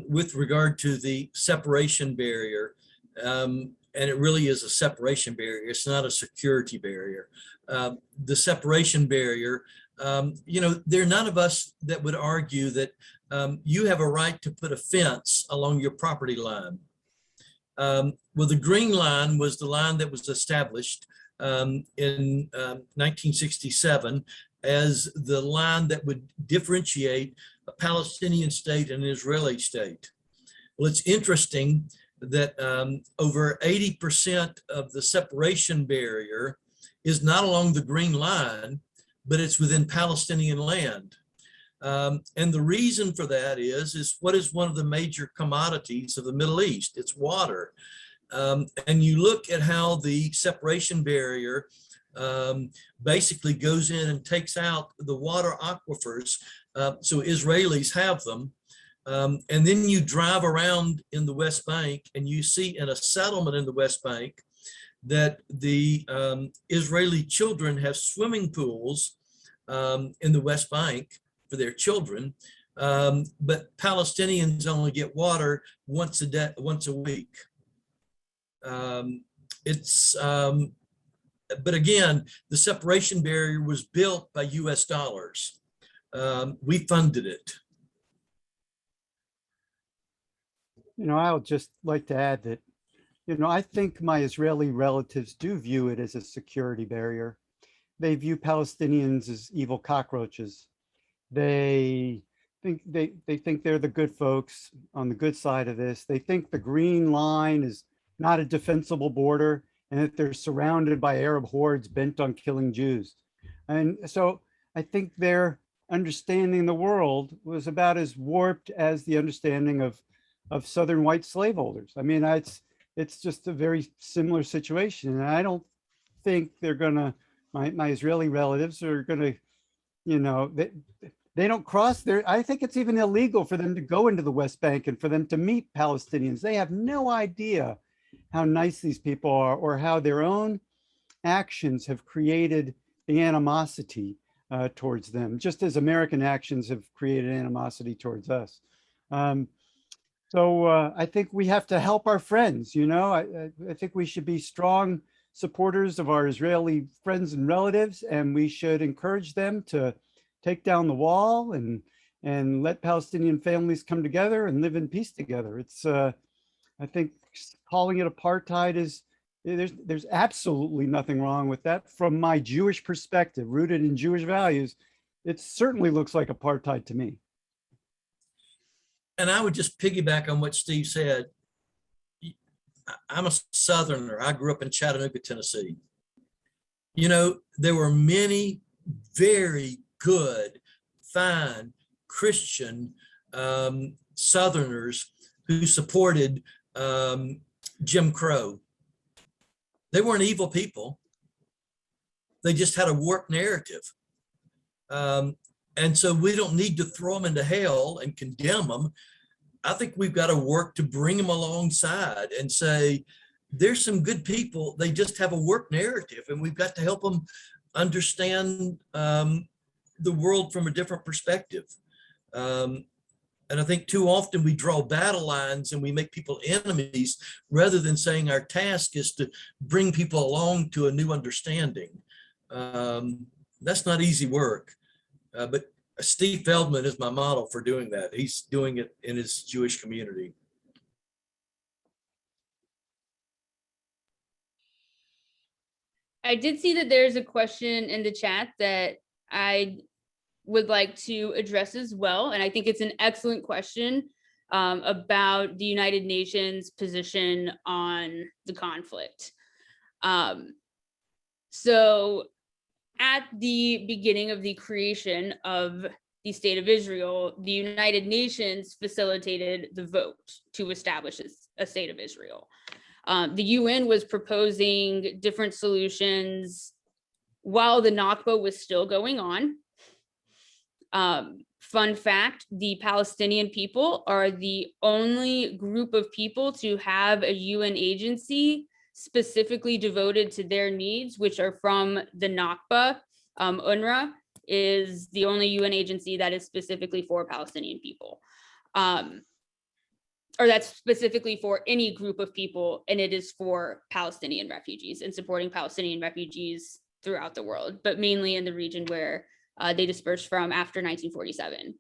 with regard to the separation barrier, and it really is a separation barrier. It's not a security barrier. The separation barrier, there are none of us that would argue that you have a right to put a fence along your property line. Well, the green line was the line that was established in 1967 as the line that would differentiate a Palestinian state and an Israeli state. Well, it's interesting that over 80% of the separation barrier is not along the green line, but it's within Palestinian land. And the reason for that is what is one of the major commodities of the Middle East? It's water. And you look at how the separation barrier basically goes in and takes out the water aquifers, so Israelis have them. And then you drive around in the West Bank and you see in a settlement in the West Bank that the Israeli children have swimming pools in the West Bank for their children, but Palestinians only get water once a week. But again, the separation barrier was built by US dollars. We funded it. I'll just like to add that, I think my Israeli relatives do view it as a security barrier. They view Palestinians as evil cockroaches. They think they're the good folks on the good side of this. They think the green line is not a defensible border and that they're surrounded by Arab hordes bent on killing Jews. And so I think their understanding the world was about as warped as the understanding of Southern white slaveholders. I mean, it's just a very similar situation. And I don't think they're gonna, my Israeli relatives are gonna, they don't cross there. I think it's even illegal for them to go into the West Bank and for them to meet Palestinians. They have no idea how nice these people are or how their own actions have created the animosity towards them, just as American actions have created animosity towards us. So I think we have to help our friends, I think we should be strong supporters of our Israeli friends and relatives, and we should encourage them to take down the wall and let Palestinian families come together and live in peace together. It's, I think calling it apartheid is, there's absolutely nothing wrong with that. From my Jewish perspective, rooted in Jewish values, it certainly looks like apartheid to me. And I would just piggyback on what Steve said. I'm a Southerner. I grew up in Chattanooga, Tennessee. There were many very good, fine Christian Southerners who supported Jim Crow. They weren't evil people. They just had a warped narrative. And so we don't need to throw them into hell and condemn them. I think we've got to work to bring them alongside and say, there's some good people. They just have a warped narrative, and we've got to help them understand the world from a different perspective. And I think too often we draw battle lines and we make people enemies rather than saying our task is to bring people along to a new understanding. That's not easy work. But Steve Feldman is my model for doing that. He's doing it in his Jewish community. I did see that there's a question in the chat that I would like to address as well. And I think it's an excellent question about the United Nations position on the conflict. So at the beginning of the creation of the State of Israel, the United Nations facilitated the vote to establish a State of Israel. The UN was proposing different solutions while the Nakba was still going on. Fun fact, the Palestinian people are the only group of people to have a UN agency specifically devoted to their needs, which are from the Nakba. UNRWA is the only UN agency that is specifically for Palestinian people. Or that's specifically for any group of people, and it is for Palestinian refugees and supporting Palestinian refugees throughout the world, but mainly in the region where they dispersed from after 1947.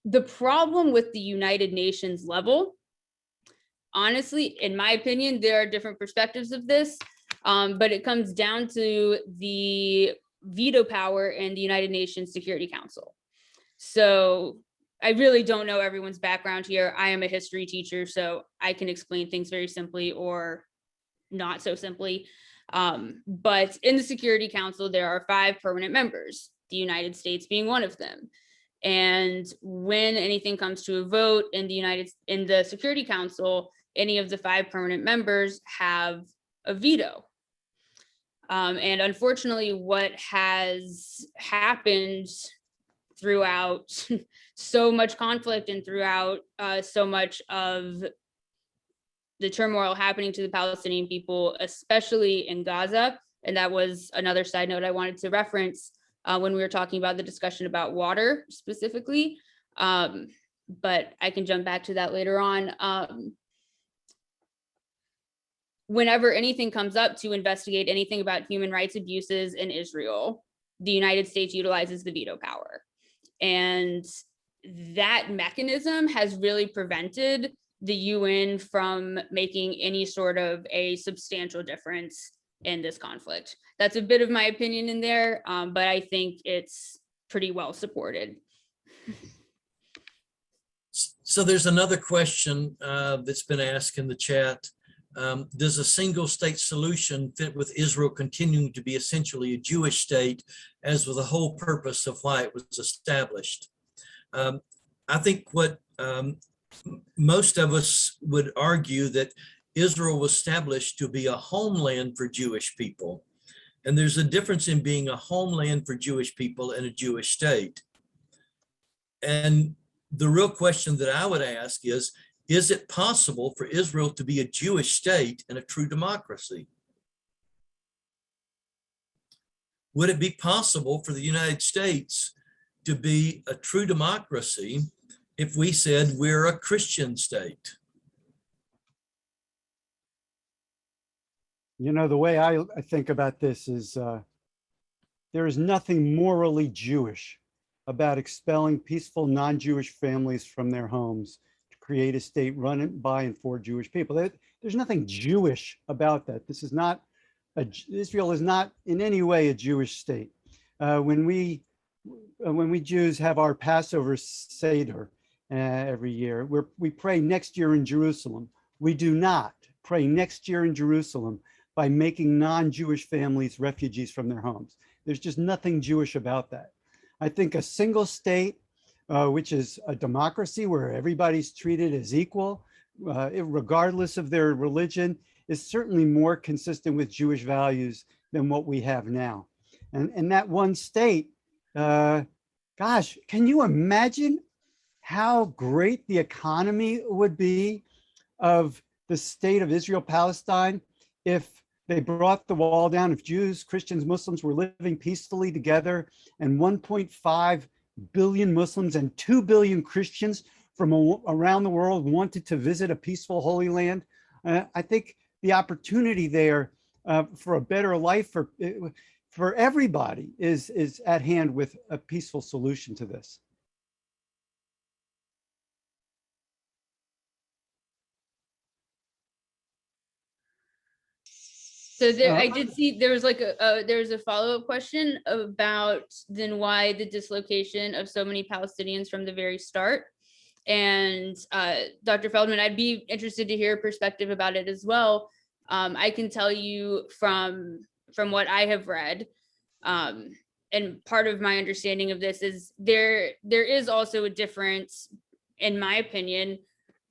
The problem with the United Nations level, honestly, in my opinion, there are different perspectives of this, but it comes down to the veto power in the United Nations Security Council. So I really don't know everyone's background here. I am a history teacher, so I can explain things very simply or not so simply. But in the Security Council, there are 5 permanent members, the United States being one of them. And when anything comes to a vote in the Security Council, any of the 5 permanent members have a veto. And unfortunately, what has happened throughout so much conflict and throughout so much of the turmoil happening to the Palestinian people, especially in Gaza, and that was another side note I wanted to reference when we were talking about the discussion about water specifically, but I can jump back to that later on. Whenever anything comes up to investigate anything about human rights abuses in Israel, the United States utilizes the veto power. And that mechanism has really prevented the UN from making any sort of a substantial difference in this conflict. That's a bit of my opinion in there, but I think it's pretty well supported. So there's another question that's been asked in the chat. Does a single state solution fit with Israel continuing to be essentially a Jewish state, as with the whole purpose of why it was established? I think what most of us would argue that Israel was established to be a homeland for Jewish people. And there's a difference in being a homeland for Jewish people and a Jewish state. And the real question that I would ask is it possible for Israel to be a Jewish state and a true democracy? Would it be possible for the United States to be a true democracy if we said we're a Christian state? You know, the way I think about this is there is nothing morally Jewish about expelling peaceful non-Jewish families from their homes to create a state run by and for Jewish people. There's nothing Jewish about that. This is not, Israel is not in any way a Jewish state. When we Jews have our Passover Seder every year, we pray next year in Jerusalem. We do not pray next year in Jerusalem by making non-Jewish families refugees from their homes. There's just nothing Jewish about that. I think a single state, which is a democracy where everybody's treated as equal, regardless of their religion, is certainly more consistent with Jewish values than what we have now. And that one state, gosh, can you imagine how great the economy would be of the state of Israel, Palestine, if they brought the wall down, if Jews, Christians, Muslims were living peacefully together, and 1.5 billion Muslims and 2 billion Christians from around the world wanted to visit a peaceful Holy Land? I think the opportunity there for a better life for everybody is at hand with a peaceful solution to this. So there, I did see there was like there's a follow-up question about then why the dislocation of so many Palestinians from the very start. And Dr. Feldman, I'd be interested to hear a perspective about it as well. I can tell you from what I have read, and part of my understanding of this is there is also a difference, in my opinion,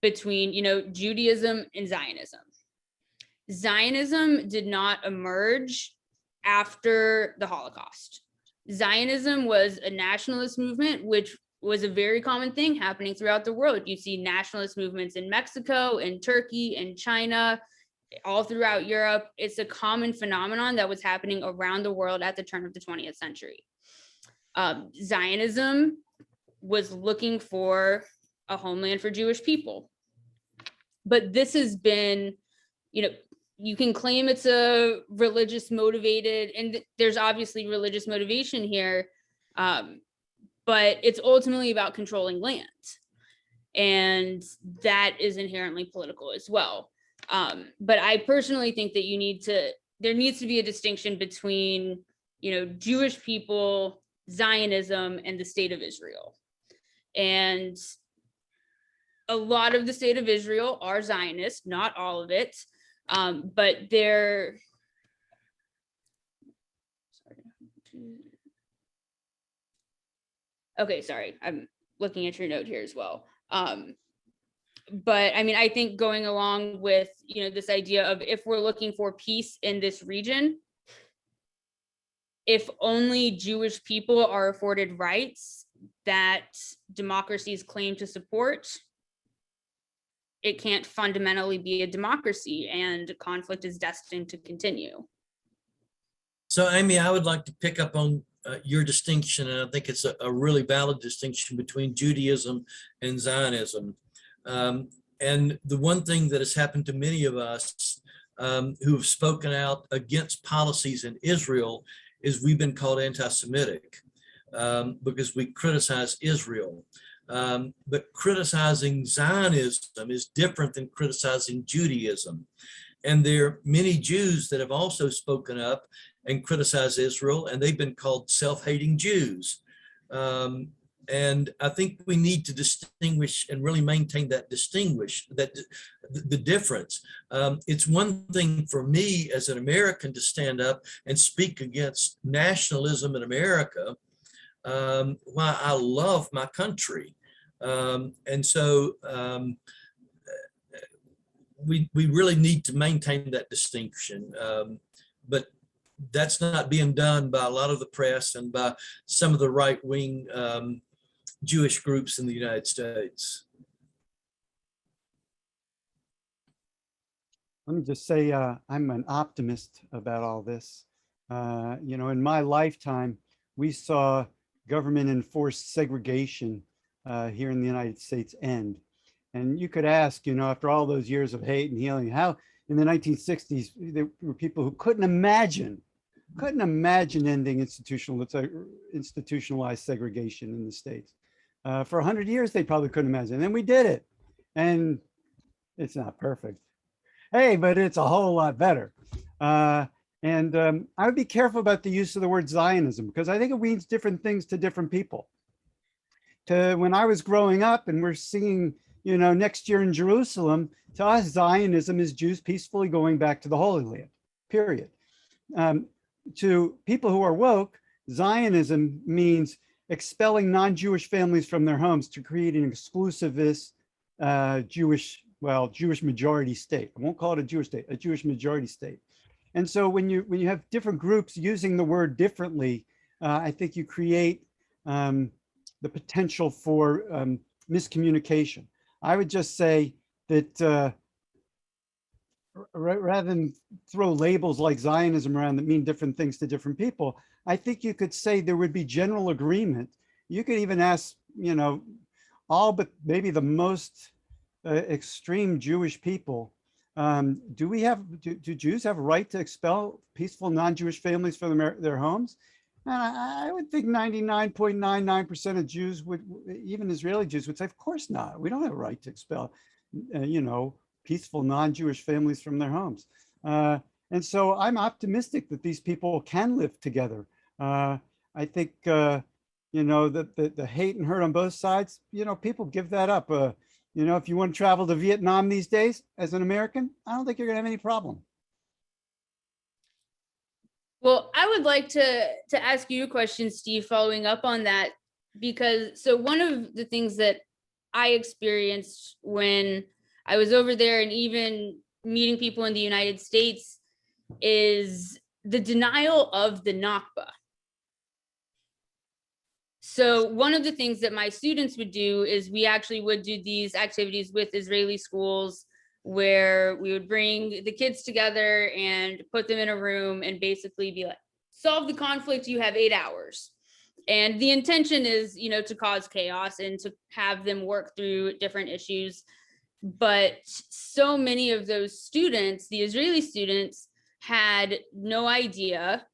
between Judaism and Zionism. Zionism did not emerge after the Holocaust. Zionism was a nationalist movement, which was a very common thing happening throughout the world. You see nationalist movements in Mexico, in Turkey, in China, all throughout Europe. It's a common phenomenon that was happening around the world at the turn of the 20th century. Zionism was looking for a homeland for Jewish people. But this has been, you can claim it's a religious motivated, and there's obviously religious motivation here, but it's ultimately about controlling land. And that is inherently political as well. But I personally think that there needs to be a distinction between, Jewish people, Zionism, and the state of Israel. And a lot of the state of Israel are Zionist, not all of it. But Okay, sorry, I'm looking at your note here as well. But I mean, I think going along with, this idea of if we're looking for peace in this region, if only Jewish people are afforded rights that democracies claim to support, it can't fundamentally be a democracy, and conflict is destined to continue. So Amy, I would like to pick up on your distinction, and I think it's a really valid distinction between Judaism and Zionism. And the one thing that has happened to many of us who have spoken out against policies in Israel is we've been called anti-Semitic because we criticize Israel. But criticizing Zionism is different than criticizing Judaism. And there are many Jews that have also spoken up and criticized Israel, and they've been called self-hating Jews. And I think we need to distinguish and really maintain that the difference. It's one thing for me as an American to stand up and speak against nationalism in America, while I love my country. And so we really need to maintain that distinction. But that's not being done by a lot of the press and by some of the right-wing Jewish groups in the United States. Let me just say, I'm an optimist about all this. In my lifetime, we saw government enforced segregation here in the United States end. And you could ask, after all those years of hate and healing, how in the 1960s, there were people who couldn't imagine ending institutionalized segregation in the States. For 100 years, they probably couldn't imagine. And then we did it. And it's not perfect. Hey, but it's a whole lot better. I would be careful about the use of the word Zionism, because I think it means different things to different people. When I was growing up and we're singing, next year in Jerusalem, to us, Zionism is Jews peacefully going back to the Holy Land, period. To people who are woke, Zionism means expelling non-Jewish families from their homes to create an exclusivist Jewish majority state. I won't call it a Jewish state, a Jewish majority state. And so when you have different groups using the word differently, I think you create the potential for miscommunication. I would just say that rather than throw labels like Zionism around that mean different things to different people, I think you could say there would be general agreement. You could even ask, all but maybe the most extreme Jewish people, do Jews have a right to expel peaceful non-Jewish families from their homes? And I would think 99.99% of Jews would, even Israeli Jews would say, of course not. We don't have a right to expel, peaceful non-Jewish families from their homes. And so I'm optimistic that these people can live together. I think, that the hate and hurt on both sides, people give that up. If you want to travel to Vietnam these days as an American, I don't think you're going to have any problem. Well, I would like to ask you a question, Steve, following up on that, because one of the things that I experienced when I was over there and even meeting people in the United States is the denial of the Nakba. So one of the things that my students would do is we actually would do these activities with Israeli schools where we would bring the kids together and put them in a room and basically be like, solve the conflict, you have 8 hours. And the intention is, to cause chaos and to have them work through different issues. But so many of those students, the Israeli students, had no idea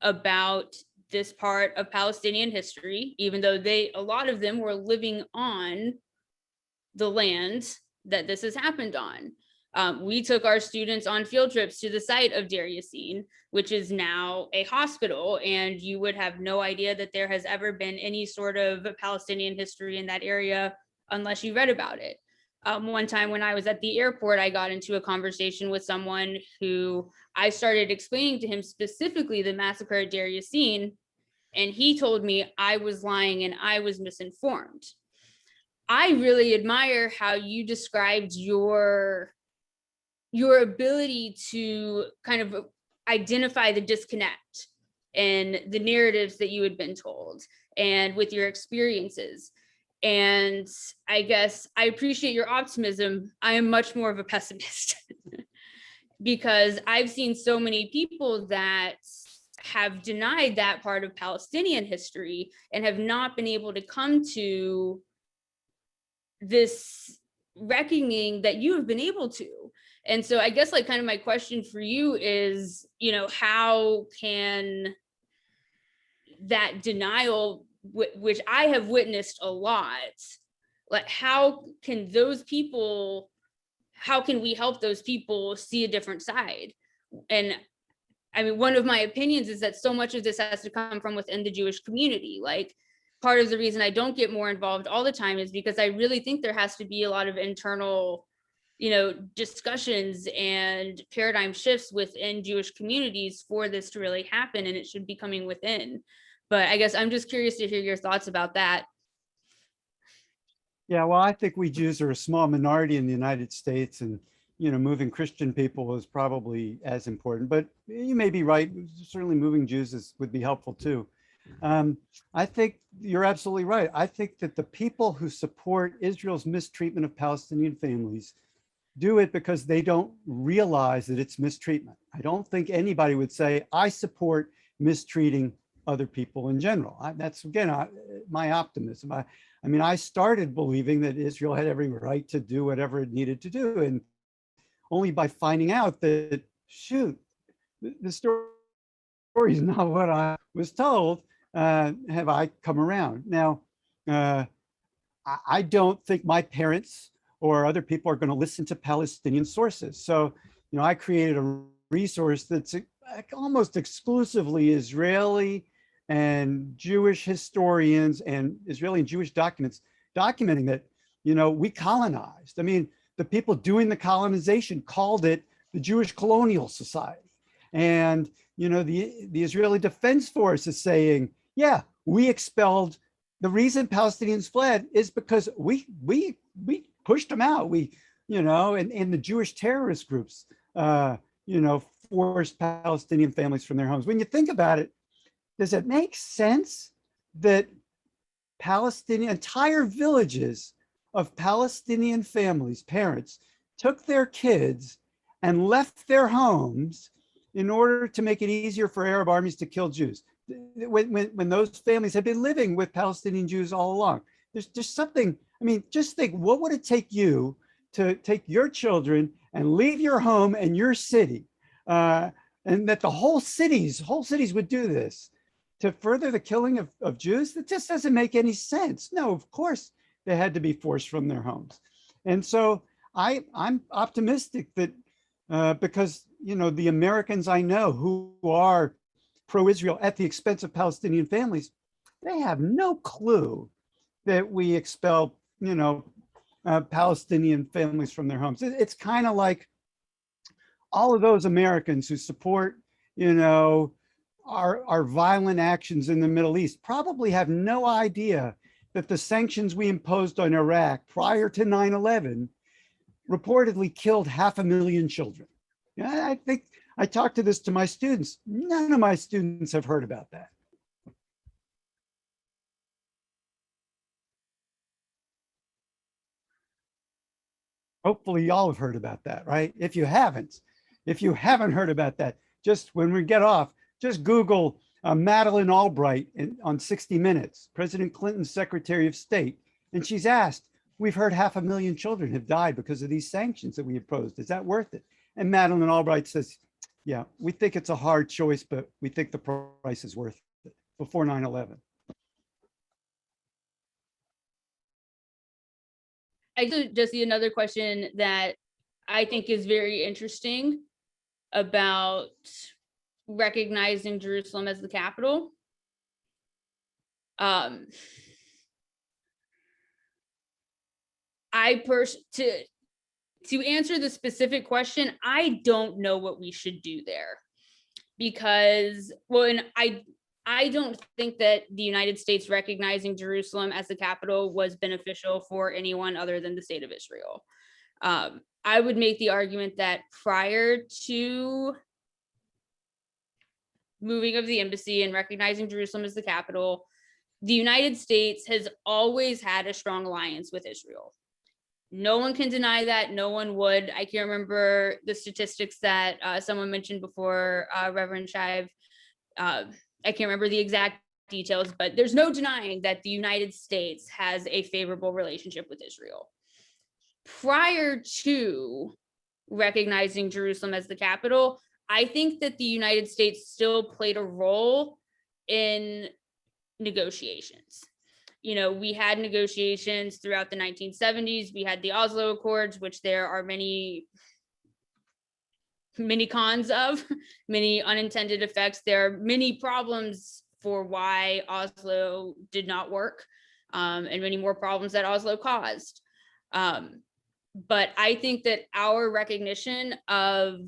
about this part of Palestinian history, even though a lot of them were living on the land that this has happened on. We took our students on field trips to the site of Deir Yassin, which is now a hospital, and you would have no idea that there has ever been any sort of Palestinian history in that area unless you read about it. One time when I was at the airport, I got into a conversation with someone who I started explaining to him specifically the massacre at Deir Yassin, And he told me I was lying and I was misinformed. I really admire how you described your ability to kind of identify the disconnect and the narratives that you had been told and with your experiences. And I guess I appreciate your optimism. I am much more of a pessimist because I've seen so many people that have denied that part of Palestinian history and have not been able to come to this reckoning that you have been able to. And so I guess like kind of my question for you is, you know, how can that denial, which I have witnessed a lot, like how can those people, how can we help those people see a different side? And I mean, one of my opinions is that so much of this has to come from within the Jewish community. Like part of the reason I don't get more involved all the time is because I really think there has to be a lot of internal, you know, discussions and paradigm shifts within Jewish communities for this to really happen, and it should be coming within. But I guess I'm just curious to hear your thoughts about that. Yeah, well, I think we Jews are a small minority in the United States, and moving Christian people is probably as important. But you may be right. Certainly, moving Jews would be helpful too. I think you're absolutely right. I think that the people who support Israel's mistreatment of Palestinian families do it because they don't realize that it's mistreatment. I don't think anybody would say, I support mistreating other people in general. That's, again, my optimism. I mean, I started believing that Israel had every right to do whatever it needed to do. And only by finding out that, shoot, the story is not what I was told, have I come around. Now, I don't think my parents or other people are going to listen to Palestinian sources. So, I created a resource that's almost exclusively Israeli and Jewish historians and Israeli and Jewish documents documenting that, we colonized. I mean, the people doing the colonization called it the Jewish Colonial Society. And, the Israeli Defense Force is saying, yeah, we expelled, the reason Palestinians fled is because we pushed them out. We, and the Jewish terrorist groups, forced Palestinian families from their homes. When you think about it, does it make sense that entire villages of Palestinian families, parents, took their kids and left their homes in order to make it easier for Arab armies to kill Jews? When those families had been living with Palestinian Jews all along. There's just something, I mean, just think, what would it take you to take your children and leave your home and your city? And that the whole cities would do this to further the killing of Jews? That just doesn't make any sense. No, of course they had to be forced from their homes. And so I'm optimistic that because, the Americans I know who are pro-Israel at the expense of Palestinian families, they have no clue that we expel, Palestinian families from their homes. It's kind of like all of those Americans who support, our violent actions in the Middle East probably have no idea that the sanctions we imposed on Iraq prior to 9/11 reportedly killed 500,000 children. Yeah, I think I talked to my students. None of my students have heard about that. Hopefully y'all have heard about that, right? If you haven't heard about that, just when we get off, just Google Madeleine Albright on 60 Minutes, President Clinton's Secretary of State. And she's asked, we've heard 500,000 children have died because of these sanctions that we imposed. Is that worth it? And Madeleine Albright says, yeah, we think it's a hard choice, but we think the price is worth it, before 9/11. I just see another question that I think is very interesting about recognizing Jerusalem as the capital. To answer the specific question, I don't know what we should do there, because, well, and I don't think that the United States recognizing Jerusalem as the capital was beneficial for anyone other than the state of Israel. I would make the argument that prior to moving of the embassy and recognizing Jerusalem as the capital, the United States has always had a strong alliance with Israel. No one can deny that. No one would. I can't remember the statistics that someone mentioned before, Reverend Shive. I can't remember the exact details, but there's no denying that the United States has a favorable relationship with Israel. Prior to recognizing Jerusalem as the capital, I think that the United States still played a role in negotiations. You know, we had negotiations throughout the 1970s. We had the Oslo Accords, which there are many cons of, many unintended effects. There are many problems for why Oslo did not work, and many more problems that Oslo caused. But I think that our recognition of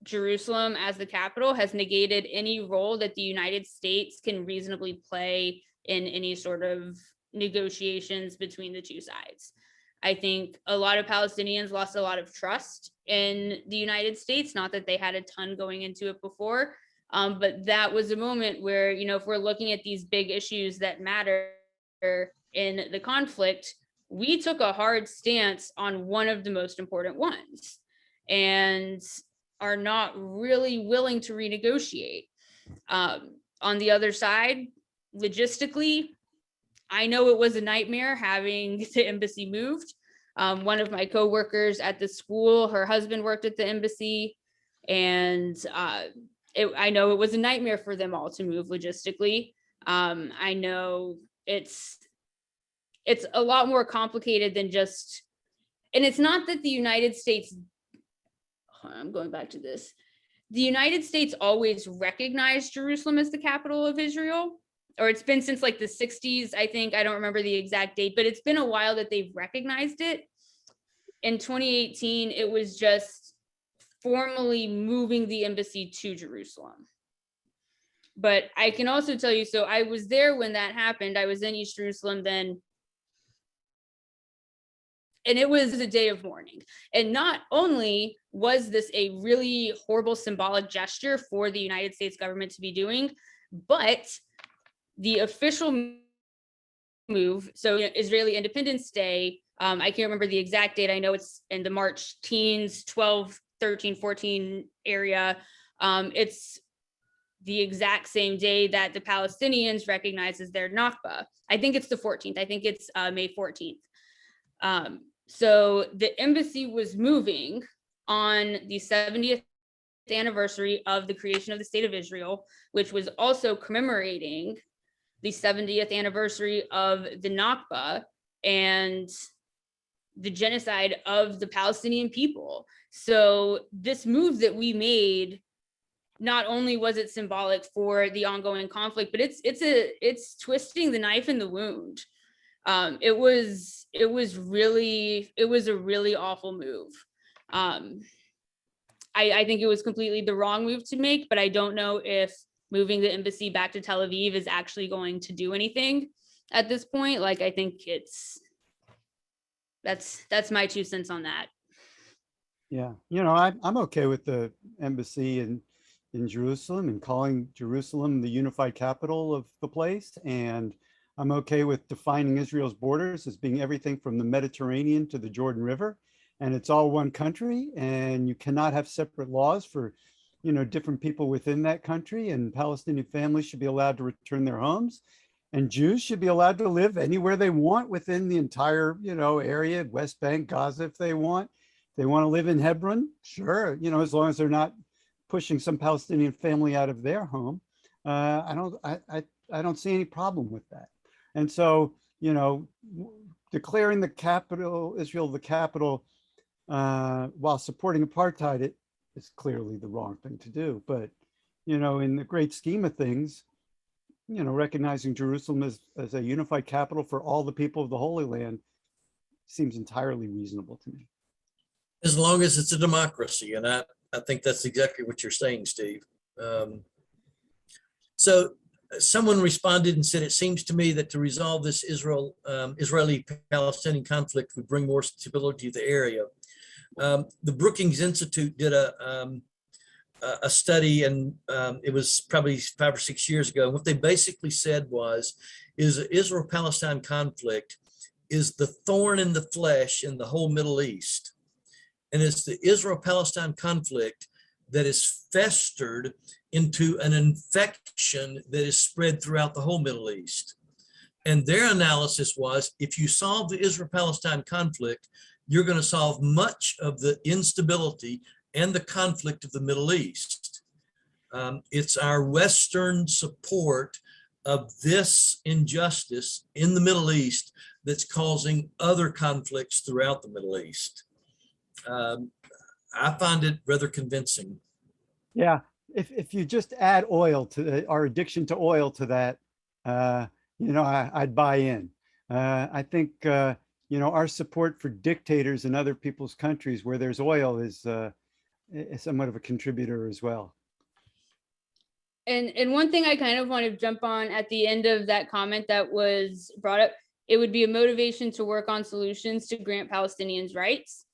Jerusalem as the capital has negated any role that the United States can reasonably play in any sort of negotiations between the two sides. I think a lot of Palestinians lost a lot of trust in the United States, not that they had a ton going into it before, but that was a moment where, you know, if we're looking at these big issues that matter in the conflict, we took a hard stance on one of the most important ones and are not really willing to renegotiate. On the other side, logistically, I know it was a nightmare having the embassy moved. One of my coworkers at the school, her husband worked at the embassy, and I know it was a nightmare for them all to move logistically. I know it's a lot more complicated than just, and it's not that the United States, I'm going back to this. The United States always recognized Jerusalem as the capital of Israel, or it's been since like the 60s, I think. I don't remember the exact date, but it's been a while that they've recognized it. In 2018, it was just formally moving the embassy to Jerusalem. But I can also tell you, so I was there when that happened. I was in East Jerusalem then. And it was a day of mourning. And not only was this a really horrible symbolic gesture for the United States government to be doing, but the official move, so Israeli Independence Day, I can't remember the exact date. I know it's in the March teens, 12, 13, 14 area. It's the exact same day that the Palestinians recognize as their Nakba. I think it's the 14th. I think it's May 14th. So the embassy was moving on the 70th anniversary of the creation of the state of Israel, which was also commemorating the 70th anniversary of the Nakba and the genocide of the Palestinian people. So this move that we made, not only was it symbolic for the ongoing conflict, but it's twisting the knife in the wound. It was a really awful move. I think it was completely the wrong move to make, but I don't know if moving the embassy back to Tel Aviv is actually going to do anything at this point. Like, I think that's my 2 cents on that. Yeah, you know, I'm okay with the embassy in Jerusalem and calling Jerusalem the unified capital of the place. And I'm okay with defining Israel's borders as being everything from the Mediterranean to the Jordan River. And it's all one country, and you cannot have separate laws for, you know, different people within that country, and Palestinian families should be allowed to return their homes, and Jews should be allowed to live anywhere they want within the entire, you know, area, West Bank, Gaza, if they want. They want to live in Hebron, sure, you know, as long as they're not pushing some Palestinian family out of their home. I don't see any problem with that. And so, you know, declaring the capital, Israel, the capital, while supporting apartheid, is clearly the wrong thing to do. But, you know, in the great scheme of things, you know, recognizing Jerusalem as a unified capital for all the people of the Holy Land seems entirely reasonable to me. As long as it's a democracy. And I think that's exactly what you're saying, Steve. So someone responded and said, it seems to me that to resolve this Israeli-Palestinian conflict would bring more stability to the area. The Brookings Institute did a study, and it was probably 5 or 6 years ago. What they basically said is the Israel-Palestine conflict is the thorn in the flesh in the whole Middle East. And it's the Israel-Palestine conflict that is festered into an infection that is spread throughout the whole Middle East. And their analysis was, if you solve the Israel-Palestine conflict, you're going to solve much of the instability and the conflict of the Middle East. It's our Western support of this injustice in the Middle East that's causing other conflicts throughout the Middle East. I find it rather convincing. Yeah, if you just add oil to our addiction to oil to that, I'd buy in. I think, our support for dictators in other people's countries where there's oil is somewhat of a contributor as well. And one thing I kind of want to jump on at the end of that comment that was brought up, it would be a motivation to work on solutions to grant Palestinians rights.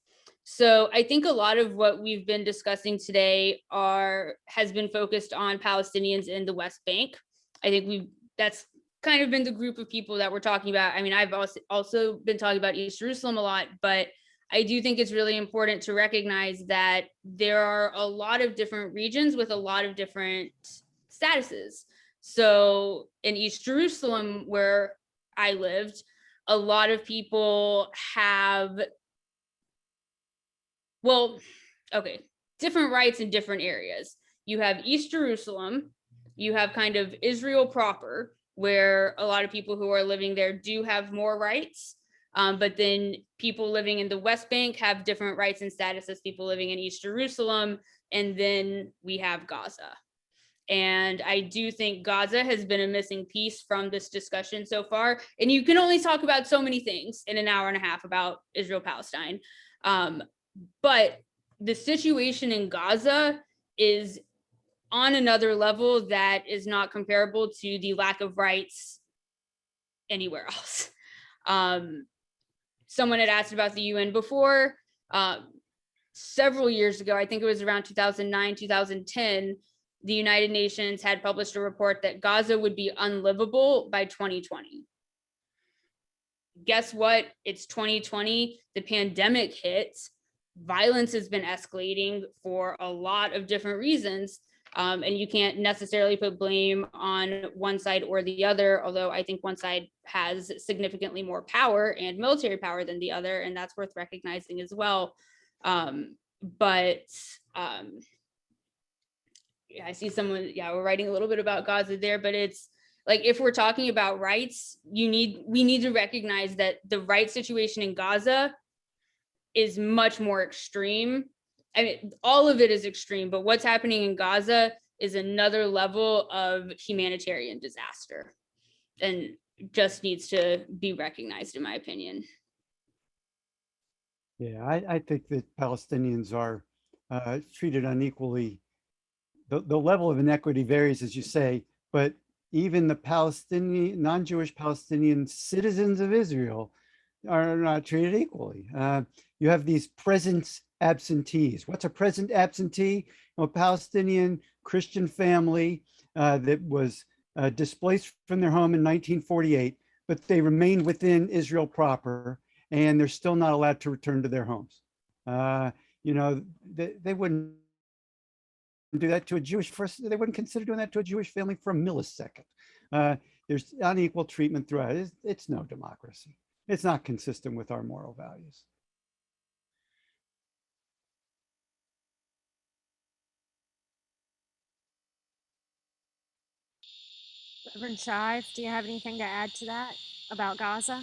So I think a lot of what we've been discussing today has been focused on Palestinians in the West Bank. I think that's kind of been the group of people that we're talking about. I mean, I've also been talking about East Jerusalem a lot, but I do think it's really important to recognize that there are a lot of different regions with a lot of different statuses. So in East Jerusalem, where I lived, a lot of people have, different rights in different areas. You have East Jerusalem, you have kind of Israel proper, where a lot of people who are living there do have more rights. But then people living in the West Bank have different rights and status as people living in East Jerusalem. And then we have Gaza. And I do think Gaza has been a missing piece from this discussion so far. And you can only talk about so many things in an hour and a half about Israel-Palestine. But the situation in Gaza is on another level that is not comparable to the lack of rights anywhere else. Someone had asked about the UN before. Several years ago, I think it was around 2009, 2010, the United Nations had published a report that Gaza would be unlivable by 2020. Guess what? It's 2020. The pandemic hit. Violence has been escalating for a lot of different reasons. And you can't necessarily put blame on one side or the other, although I think one side has significantly more power and military power than the other, and that's worth recognizing as well. I see someone, we're writing a little bit about Gaza there, but it's like, if we're talking about rights, we need to recognize that the right situation in Gaza is much more extreme. I mean, all of it is extreme, but what's happening in Gaza is another level of humanitarian disaster and just needs to be recognized, in my opinion. Yeah, I think that Palestinians are treated unequally. The level of inequity varies, as you say, but even the Palestinian, non-Jewish Palestinian citizens of Israel are not treated equally. You have these presence absentees. What's a present absentee? A Palestinian Christian family that was displaced from their home in 1948, but they remained within Israel proper, and they're still not allowed to return to their homes. They wouldn't do that to a Jewish person. They wouldn't consider doing that to a Jewish family for a millisecond. There's unequal treatment throughout. It's no democracy. It's not consistent with our moral values. Reverend Shive, do you have anything to add to that about Gaza?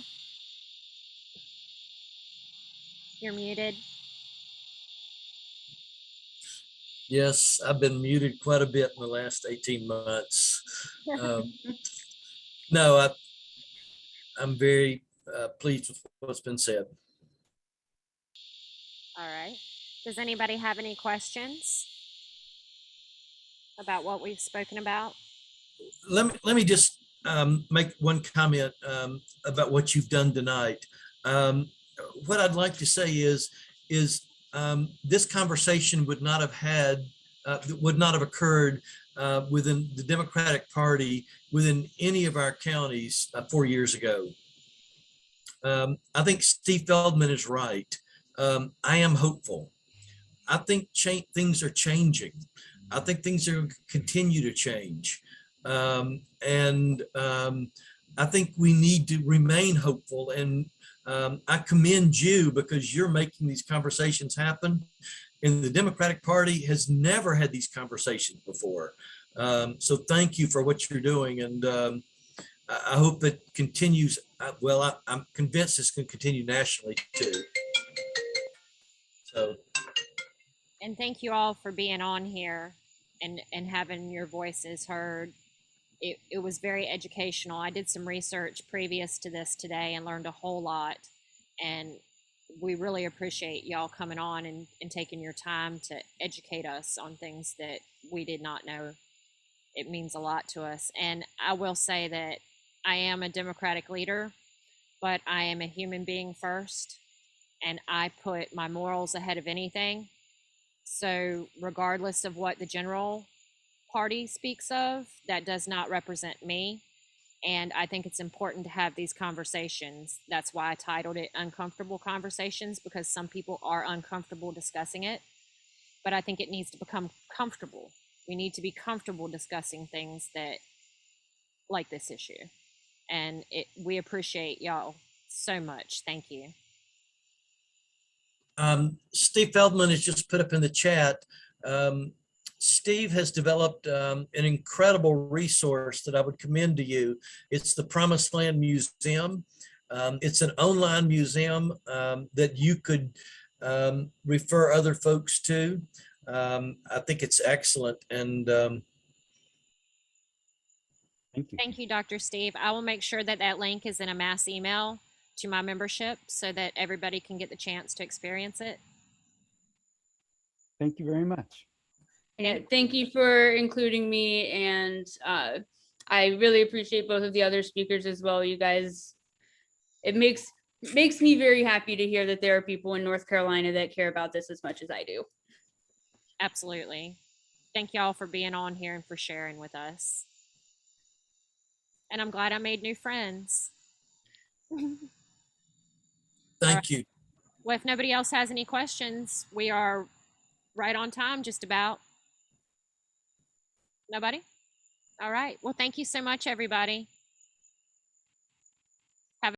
You're muted. Yes, I've been muted quite a bit in the last 18 months. No, I'm very pleased with what's been said. All right. Does anybody have any questions about what we've spoken about? let me just make one comment about what you've done tonight. What I'd like to say is this conversation would not have occurred within the Democratic Party within any of our counties 4 years ago. I think Steve Feldman is right. I am hopeful. I think things are changing. I think things are continue to change. I think we need to remain hopeful. And I commend you because you're making these conversations happen. And the Democratic Party has never had these conversations before. So thank you for what you're doing. And I hope it continues. Well, I'm convinced it's going to continue nationally too. So. And thank you all for being on here and having your voices heard. It was very educational. I did some research previous to this today and learned a whole lot. And we really appreciate y'all coming on and taking your time to educate us on things that we did not know. It means a lot to us. And I will say that I am a Democratic leader, but I am a human being first, and I put my morals ahead of anything. So regardless of what the general party speaks of, that does not represent me. And I think it's important to have these conversations. That's why I titled it Uncomfortable Conversations, because some people are uncomfortable discussing it. But I think it needs to become comfortable. We need to be comfortable discussing things that, like this issue. And we appreciate y'all so much. Thank you. Steve Feldman has just put up in the chat. Steve has developed an incredible resource that I would commend to you. It's the Promised Land Museum. It's an online museum that you could refer other folks to. I think it's excellent. And Thank you. Thank you, Dr. Steve. I will make sure that that link is in a mass email to my membership so that everybody can get the chance to experience it. Thank you very much. Yeah, thank you for including me, and I really appreciate both of the other speakers as well. You guys, it makes me very happy to hear that there are people in North Carolina that care about this as much as I do. Absolutely. Thank y'all for being on here and for sharing with us. And I'm glad I made new friends. thank you. Well, if nobody else has any questions, we are right on time, just about. Nobody? All right. Well, thank you so much, everybody.